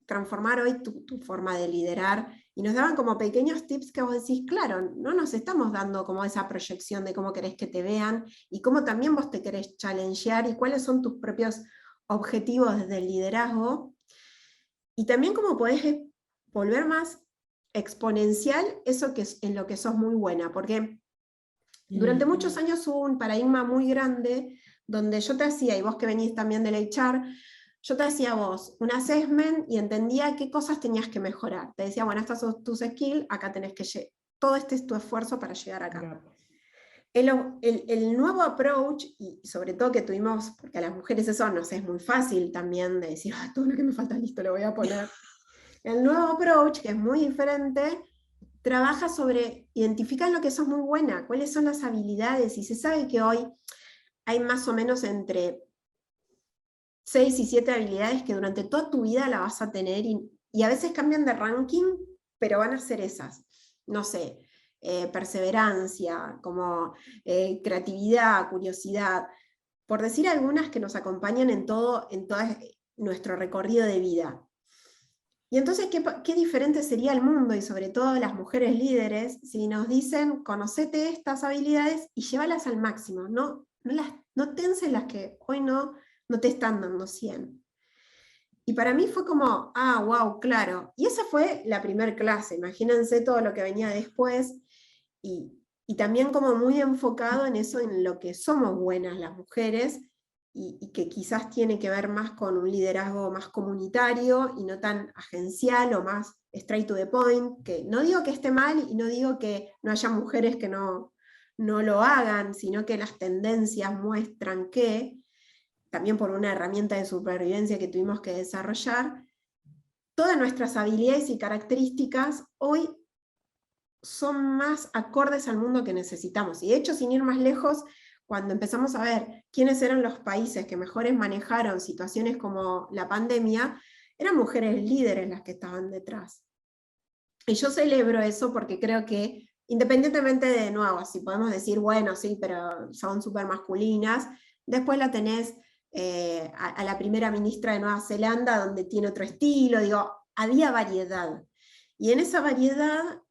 transformar hoy tu forma de liderar, y nos daban como pequeños tips que vos decís, claro, no nos estamos dando como esa proyección de cómo querés que te vean, y cómo también vos te querés challengear, y cuáles son tus propios objetivos desde el liderazgo, y también cómo podés volver más exponencial eso que en lo que sos muy buena, porque durante muchos años hubo un paradigma muy grande donde yo te hacía, y vos que venís también del HR, yo te hacía a vos un assessment y entendía qué cosas tenías que mejorar. Te decía, bueno, estas son tus skills, acá tenés que llegar, todo este es tu esfuerzo para llegar acá. El nuevo approach, y sobre todo que tuvimos, porque a las mujeres eso nos es muy fácil también de decir, todo lo que me falta listo lo voy a poner. El nuevo approach, que es muy diferente, trabaja sobre identificar lo que sos muy buena, cuáles son las habilidades, y se sabe que hoy hay más o menos entre 6 y 7 habilidades que durante toda tu vida la vas a tener, y a veces cambian de ranking, pero van a ser esas. No sé, perseverancia, como creatividad, curiosidad, por decir algunas que nos acompañan en todo nuestro recorrido de vida. Y entonces, ¿qué diferente sería el mundo, y sobre todo las mujeres líderes, si nos dicen, conocete estas habilidades y llévalas al máximo, no tenses las que hoy no te están dando 100. Y para mí fue como, wow, claro. Y esa fue la primera clase, imagínense todo lo que venía después, y también como muy enfocado en eso, en lo que somos buenas las mujeres, y que quizás tiene que ver más con un liderazgo más comunitario y no tan agencial o más straight to the point, que no digo que esté mal y no digo que no haya mujeres que no lo hagan, sino que las tendencias muestran que, también por una herramienta de supervivencia que tuvimos que desarrollar, todas nuestras habilidades y características hoy son más acordes al mundo que necesitamos. Y de hecho, sin ir más lejos, cuando empezamos a ver quiénes eran los países que mejores manejaron situaciones como la pandemia, eran mujeres líderes las que estaban detrás. Y yo celebro eso porque creo que, independientemente de nuevo, si podemos decir, bueno, sí, pero son súper masculinas, después la tenés a la primera ministra de Nueva Zelanda, donde tiene otro estilo, digo, había variedad. Y en esa variedad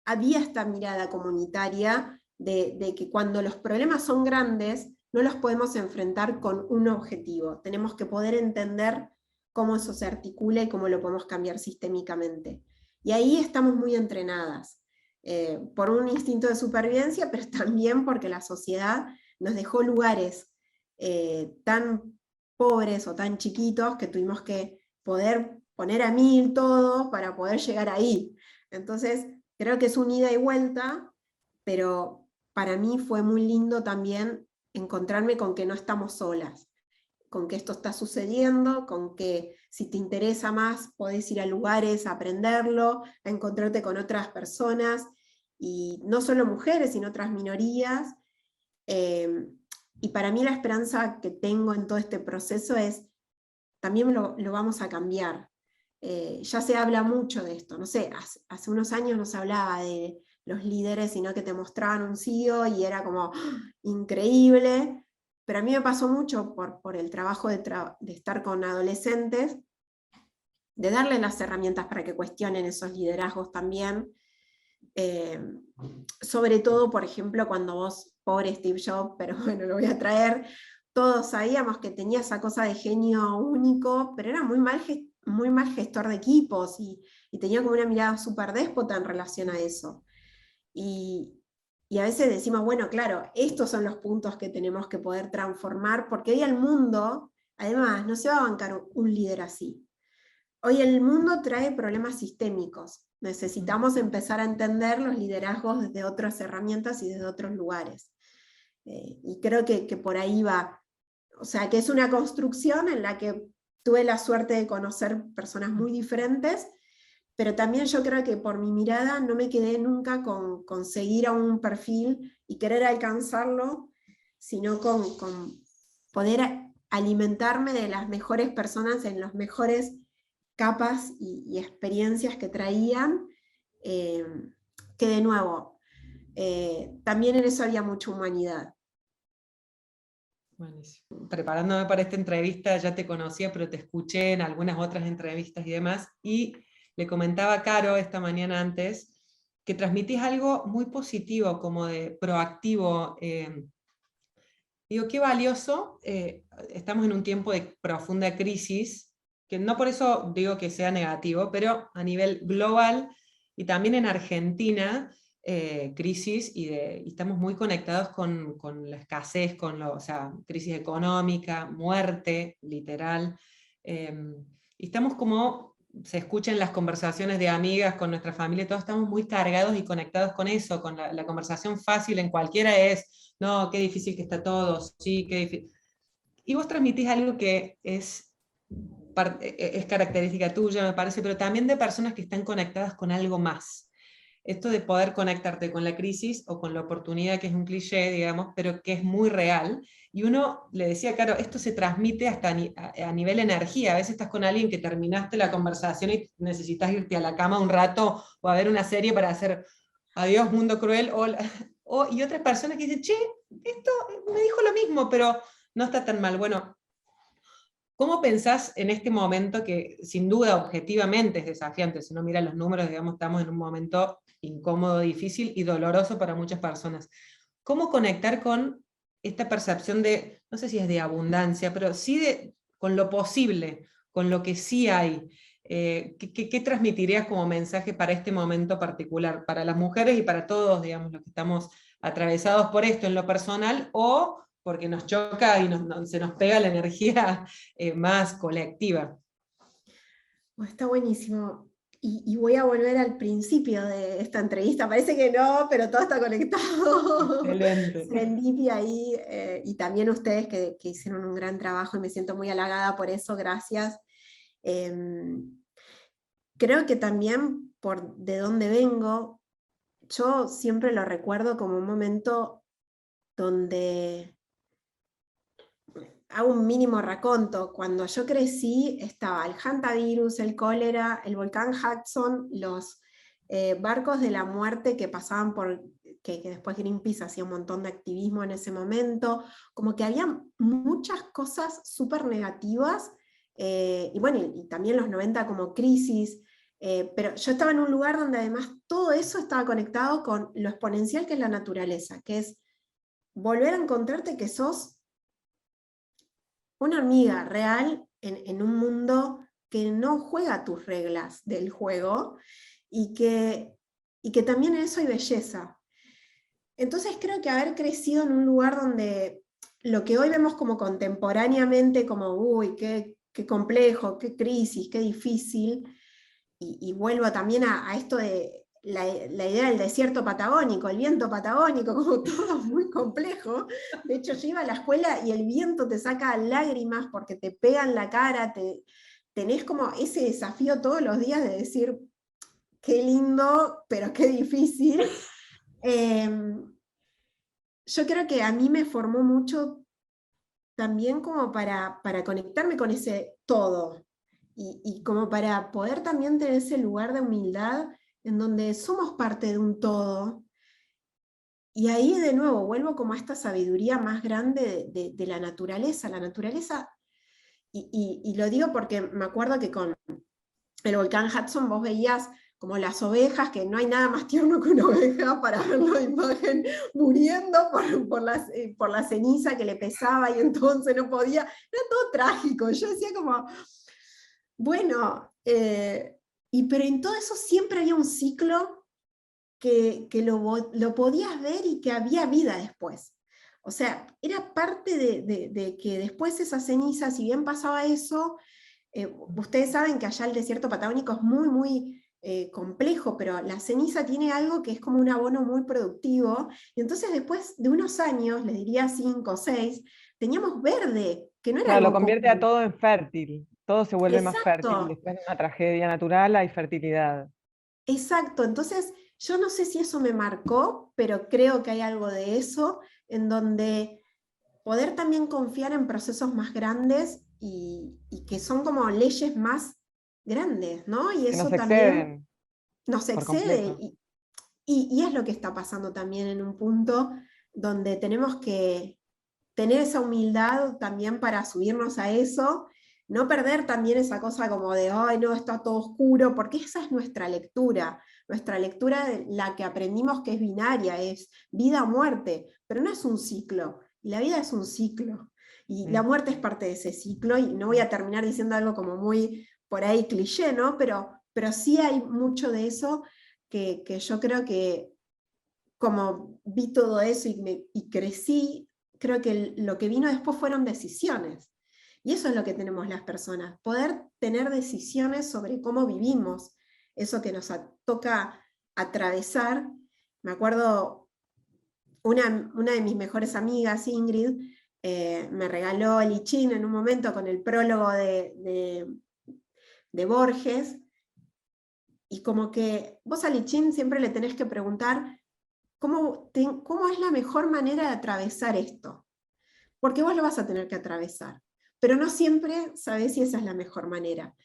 había esta mirada comunitaria de que cuando los problemas son grandes, no los podemos enfrentar con un objetivo. Tenemos que poder entender cómo eso se articula y cómo lo podemos cambiar sistémicamente. Y ahí estamos muy entrenadas, por un instinto de supervivencia, pero también porque la sociedad nos dejó lugares tan pobres o tan chiquitos que tuvimos que poder poner a 1000 todos para poder llegar ahí. Entonces, creo que es un ida y vuelta, pero para mí fue muy lindo también encontrarme con que no estamos solas, con que esto está sucediendo, con que si te interesa más podés ir a lugares a aprenderlo, a encontrarte con otras personas, y no solo mujeres, sino otras minorías. Y para mí la esperanza que tengo en todo este proceso es, también lo vamos a cambiar. Ya se habla mucho de esto, no sé, hace unos años no se hablaba de los líderes, sino que te mostraban un CEO y era como increíble, pero a mí me pasó mucho por el trabajo de estar con adolescentes, de darles las herramientas para que cuestionen esos liderazgos también, sobre todo, por ejemplo, cuando vos, pobre Steve Jobs, pero bueno, lo voy a traer, todos sabíamos que tenía esa cosa de genio único, pero era muy mal gestor de equipos, y tenía como una mirada súper déspota en relación a eso. Y a veces decimos, bueno, claro, estos son los puntos que tenemos que poder transformar, porque hoy el mundo, además, no se va a bancar un líder así. Hoy el mundo trae problemas sistémicos. Necesitamos empezar a entender los liderazgos desde otras herramientas y desde otros lugares. Y creo que por ahí va. O sea, que es una construcción en la que tuve la suerte de conocer personas muy diferentes, pero también yo creo que por mi mirada no me quedé nunca con conseguir a un perfil y querer alcanzarlo, sino con poder alimentarme de las mejores personas en las mejores capas y experiencias que traían, que de nuevo, también en eso había mucha humanidad. Buenísimo. Preparándome para esta entrevista ya te conocía, pero te escuché en algunas otras entrevistas y demás, y le comentaba a Caro esta mañana antes que transmitís algo muy positivo, como de proactivo. Digo, qué valioso. Estamos en un tiempo de profunda crisis, que no por eso digo que sea negativo, pero a nivel global y también en Argentina, crisis, y estamos muy conectados con la escasez, o sea, crisis económica, muerte, literal. Y estamos como, se escuchan las conversaciones de amigas con nuestra familia, todos estamos muy cargados y conectados con eso, con la conversación fácil en cualquiera es, no, qué difícil que está todo, sí, qué difícil. Y vos transmitís algo que es característica tuya, me parece, pero también de personas que están conectadas con algo más. Esto de poder conectarte con la crisis o con la oportunidad, que es un cliché, digamos, pero que es muy real. Y uno le decía, claro, esto se transmite hasta a nivel energía. A veces estás con alguien que terminaste la conversación y necesitas irte a la cama un rato o a ver una serie para hacer, adiós mundo cruel, y otras personas que dicen, che, esto me dijo lo mismo, pero no está tan mal. Bueno, ¿cómo pensás en este momento que sin duda objetivamente es desafiante? Si uno mira los números, digamos, estamos en un momento incómodo, difícil y doloroso para muchas personas. ¿Cómo conectar con esta percepción de, no sé si es de abundancia, pero sí con lo posible, con lo que sí hay? ¿Qué transmitirías como mensaje para este momento particular, para las mujeres y para todos, digamos, los que estamos atravesados por esto en lo personal, o porque nos choca y se nos pega la energía más colectiva? Está buenísimo. Y voy a volver al principio de esta entrevista. Parece que no, pero todo está conectado. Excelente. Serendipia ahí, y también ustedes que hicieron un gran trabajo y me siento muy halagada por eso, gracias. Creo que también por de dónde vengo, yo siempre lo recuerdo como un momento donde hago un mínimo raconto. Cuando yo crecí estaba el hantavirus, el cólera, el volcán Hudson, los barcos de la muerte que pasaban por, que después Greenpeace hacía un montón de activismo en ese momento, como que había muchas cosas súper negativas, y bueno, y también los 90 como crisis, pero yo estaba en un lugar donde además todo eso estaba conectado con lo exponencial que es la naturaleza, que es volver a encontrarte que sos una hormiga real en un mundo que no juega tus reglas del juego y que también en eso hay belleza. Entonces creo que haber crecido en un lugar donde lo que hoy vemos como contemporáneamente, como uy, qué complejo, qué crisis, qué difícil, y vuelvo también a esto de la idea del desierto patagónico, el viento patagónico, como todo muy complejo. De hecho, yo iba a la escuela y el viento te saca lágrimas porque te pega en la cara, tenés como ese desafío todos los días de decir, qué lindo, pero qué difícil. Yo creo que a mí me formó mucho también como para conectarme con ese todo, y como para poder también tener ese lugar de humildad en donde somos parte de un todo. Y ahí de nuevo vuelvo como a esta sabiduría más grande de la naturaleza. La naturaleza, y lo digo porque me acuerdo que con el volcán Hudson vos veías como las ovejas, que no hay nada más tierno que una oveja para ver la imagen muriendo por la ceniza que le pesaba y entonces no podía, era todo trágico. Yo decía como, bueno, pero en todo eso siempre había un ciclo que lo podías ver y que había vida después. O sea, era parte de que después esa ceniza, si bien pasaba eso, ustedes saben que allá el desierto patagónico es muy, muy complejo, pero la ceniza tiene algo que es como un abono muy productivo, y entonces después de unos años, les diría 5 o 6, teníamos verde, que no era Claro, algo lo convierte común. a todo en fértil, todo se vuelve más fértil, Exacto, después de una tragedia natural hay fertilidad. exacto. Entonces, yo no sé si eso me marcó, pero creo que hay algo de eso, en donde poder también confiar en procesos más grandes y que son como leyes más grandes, ¿no? Y Que nos eso también exceden nos por excede, completo. y es lo que está pasando también en un punto donde tenemos que tener esa humildad también para subirnos a eso, no perder también esa cosa como de, ay, no, está todo oscuro, porque esa es nuestra lectura de la que aprendimos que es binaria, es vida o muerte, pero no es un ciclo, y la vida es un ciclo, y la muerte es parte de ese ciclo, y no voy a terminar diciendo algo como muy por ahí cliché, ¿no? Pero sí hay mucho de eso que yo creo que como vi todo eso y crecí, creo que lo que vino después fueron decisiones. Y eso es lo que tenemos las personas, poder tener decisiones sobre cómo vivimos, eso que nos toca atravesar. Me acuerdo, una de mis mejores amigas, Ingrid, me regaló Lichín en un momento con el prólogo de Borges, y como que vos a Lichín siempre le tenés que preguntar ¿cómo es la mejor manera de atravesar esto? Porque vos lo vas a tener que atravesar, pero no siempre sabés si esa es la mejor manera.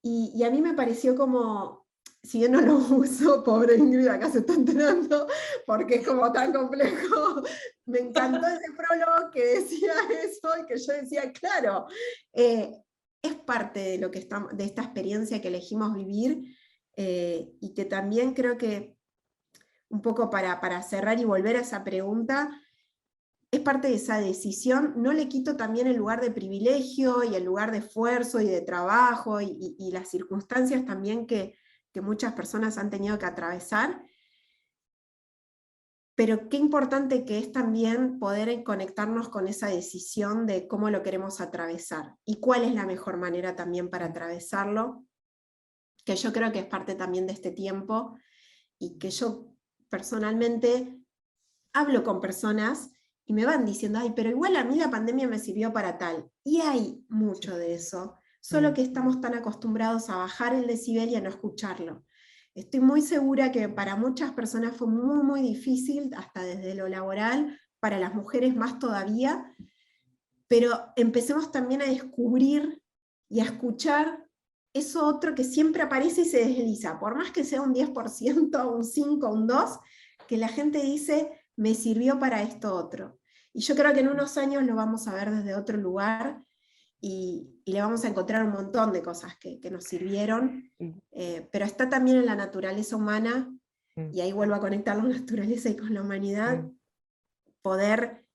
Y a mí me pareció como si bien no lo uso, pobre Ingrid, acá se está enterando, porque es como tan complejo, me encantó ese prólogo que decía eso, y que yo decía, claro, es parte de, lo que de esta experiencia que elegimos vivir, y que también creo que, un poco para cerrar y volver a esa pregunta, es parte de esa decisión. No le quito también el lugar de privilegio y el lugar de esfuerzo y de trabajo y las circunstancias también que muchas personas han tenido que atravesar, pero qué importante que es también poder conectarnos con esa decisión de cómo lo queremos atravesar y cuál es la mejor manera también para atravesarlo, que yo creo que es parte también de este tiempo, y que yo personalmente hablo con personas y me van diciendo, ay, pero igual a mí la pandemia me sirvió para tal. Y hay mucho de eso, solo que estamos tan acostumbrados a bajar el decibel y a no escucharlo. Estoy muy segura que para muchas personas fue muy, muy difícil, hasta desde lo laboral, para las mujeres más todavía, pero empecemos también a descubrir y a escuchar eso otro que siempre aparece y se desliza, por más que sea un 10%, un 5%, un 2%, que la gente dice, me sirvió para esto otro. Y yo creo que en unos años lo vamos a ver desde otro lugar, y le vamos a encontrar un montón de cosas que nos sirvieron, pero está también en la naturaleza humana, y ahí vuelvo a conectar la naturaleza y con la humanidad, poder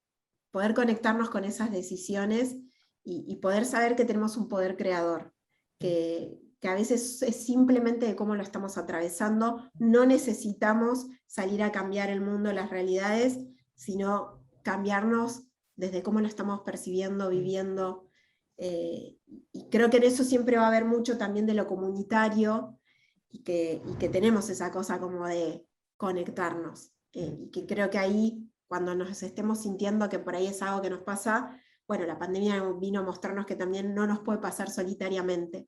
conectarnos con esas decisiones y poder saber que tenemos un poder creador, que a veces es simplemente de cómo lo estamos atravesando. No necesitamos salir a cambiar el mundo, las realidades, sino cambiarnos desde cómo lo estamos percibiendo, viviendo, y creo que en eso siempre va a haber mucho también de lo comunitario, y que tenemos esa cosa como de conectarnos, y que creo que ahí, cuando nos estemos sintiendo que por ahí es algo que nos pasa, bueno, la pandemia vino a mostrarnos que también no nos puede pasar solitariamente,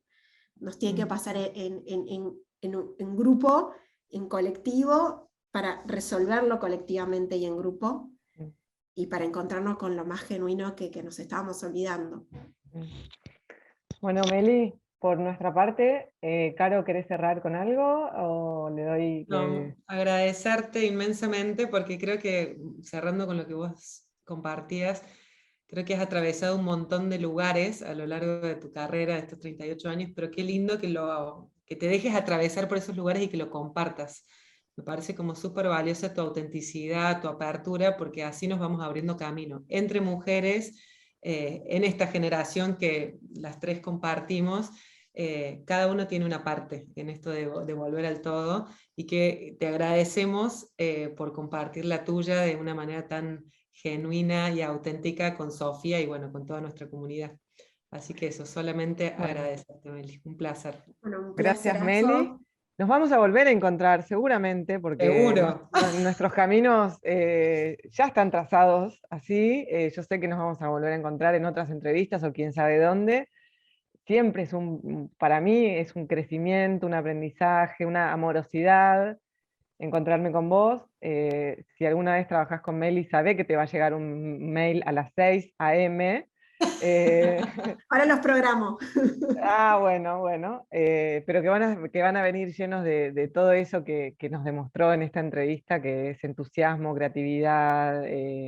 nos tiene que pasar en grupo, en colectivo, para resolverlo colectivamente y en grupo, y para encontrarnos con lo más genuino que nos estábamos olvidando. Bueno, Meli, por nuestra parte, Caro, ¿querés cerrar con algo o le doy...? No, agradecerte inmensamente, porque creo que, cerrando con lo que vos compartías, creo que has atravesado un montón de lugares a lo largo de tu carrera, de estos 38 años, pero qué lindo que te dejes atravesar por esos lugares y que lo compartas. Me parece como súper valiosa tu autenticidad, tu apertura, porque así nos vamos abriendo camino entre mujeres, en esta generación que las tres compartimos. Cada uno tiene una parte en esto de volver al todo, y que te agradecemos por compartir la tuya de una manera tan genuina y auténtica con Sofía y bueno, con toda nuestra comunidad. Así que eso, solamente agradecerte, Meli. Un placer. Bueno, un Gracias, placerazo. Meli. Nos vamos a volver a encontrar seguramente, porque Seguro. nuestros caminos ya están trazados así. Yo sé que nos vamos a volver a encontrar en otras entrevistas o quién sabe dónde. Siempre para mí es un crecimiento, un aprendizaje, una amorosidad encontrarme con vos. Si alguna vez trabajás con Meli, sabe que te va a llegar un mail a las 6 a.m. Ahora los programo. Bueno, pero que van a venir llenos de todo eso que nos demostró en esta entrevista, que es entusiasmo, creatividad,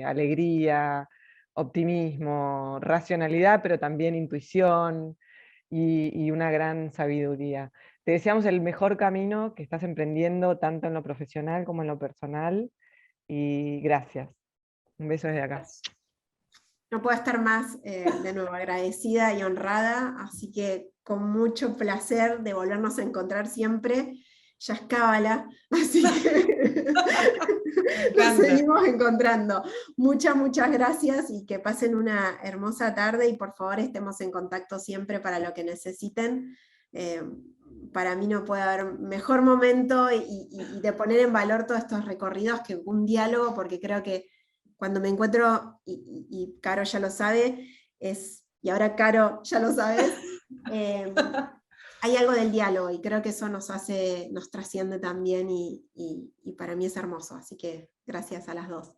alegría, optimismo, racionalidad, pero también intuición y una gran sabiduría. Te deseamos el mejor camino que estás emprendiendo, tanto en lo profesional como en lo personal, y gracias. Un beso desde acá. No puedo estar más, de nuevo, agradecida y honrada, así que con mucho placer de volvernos a encontrar siempre. Ya es cábala, así que nos seguimos encontrando. Muchas gracias, y que pasen una hermosa tarde, y por favor estemos en contacto siempre para lo que necesiten. Para mí no puede haber mejor momento y de poner en valor todos estos recorridos que un diálogo, porque creo que cuando me encuentro, y Caro ya lo sabe, y ahora Caro ya lo sabes, hay algo del diálogo, y creo que eso nos trasciende también, y para mí es hermoso, así que gracias a las dos.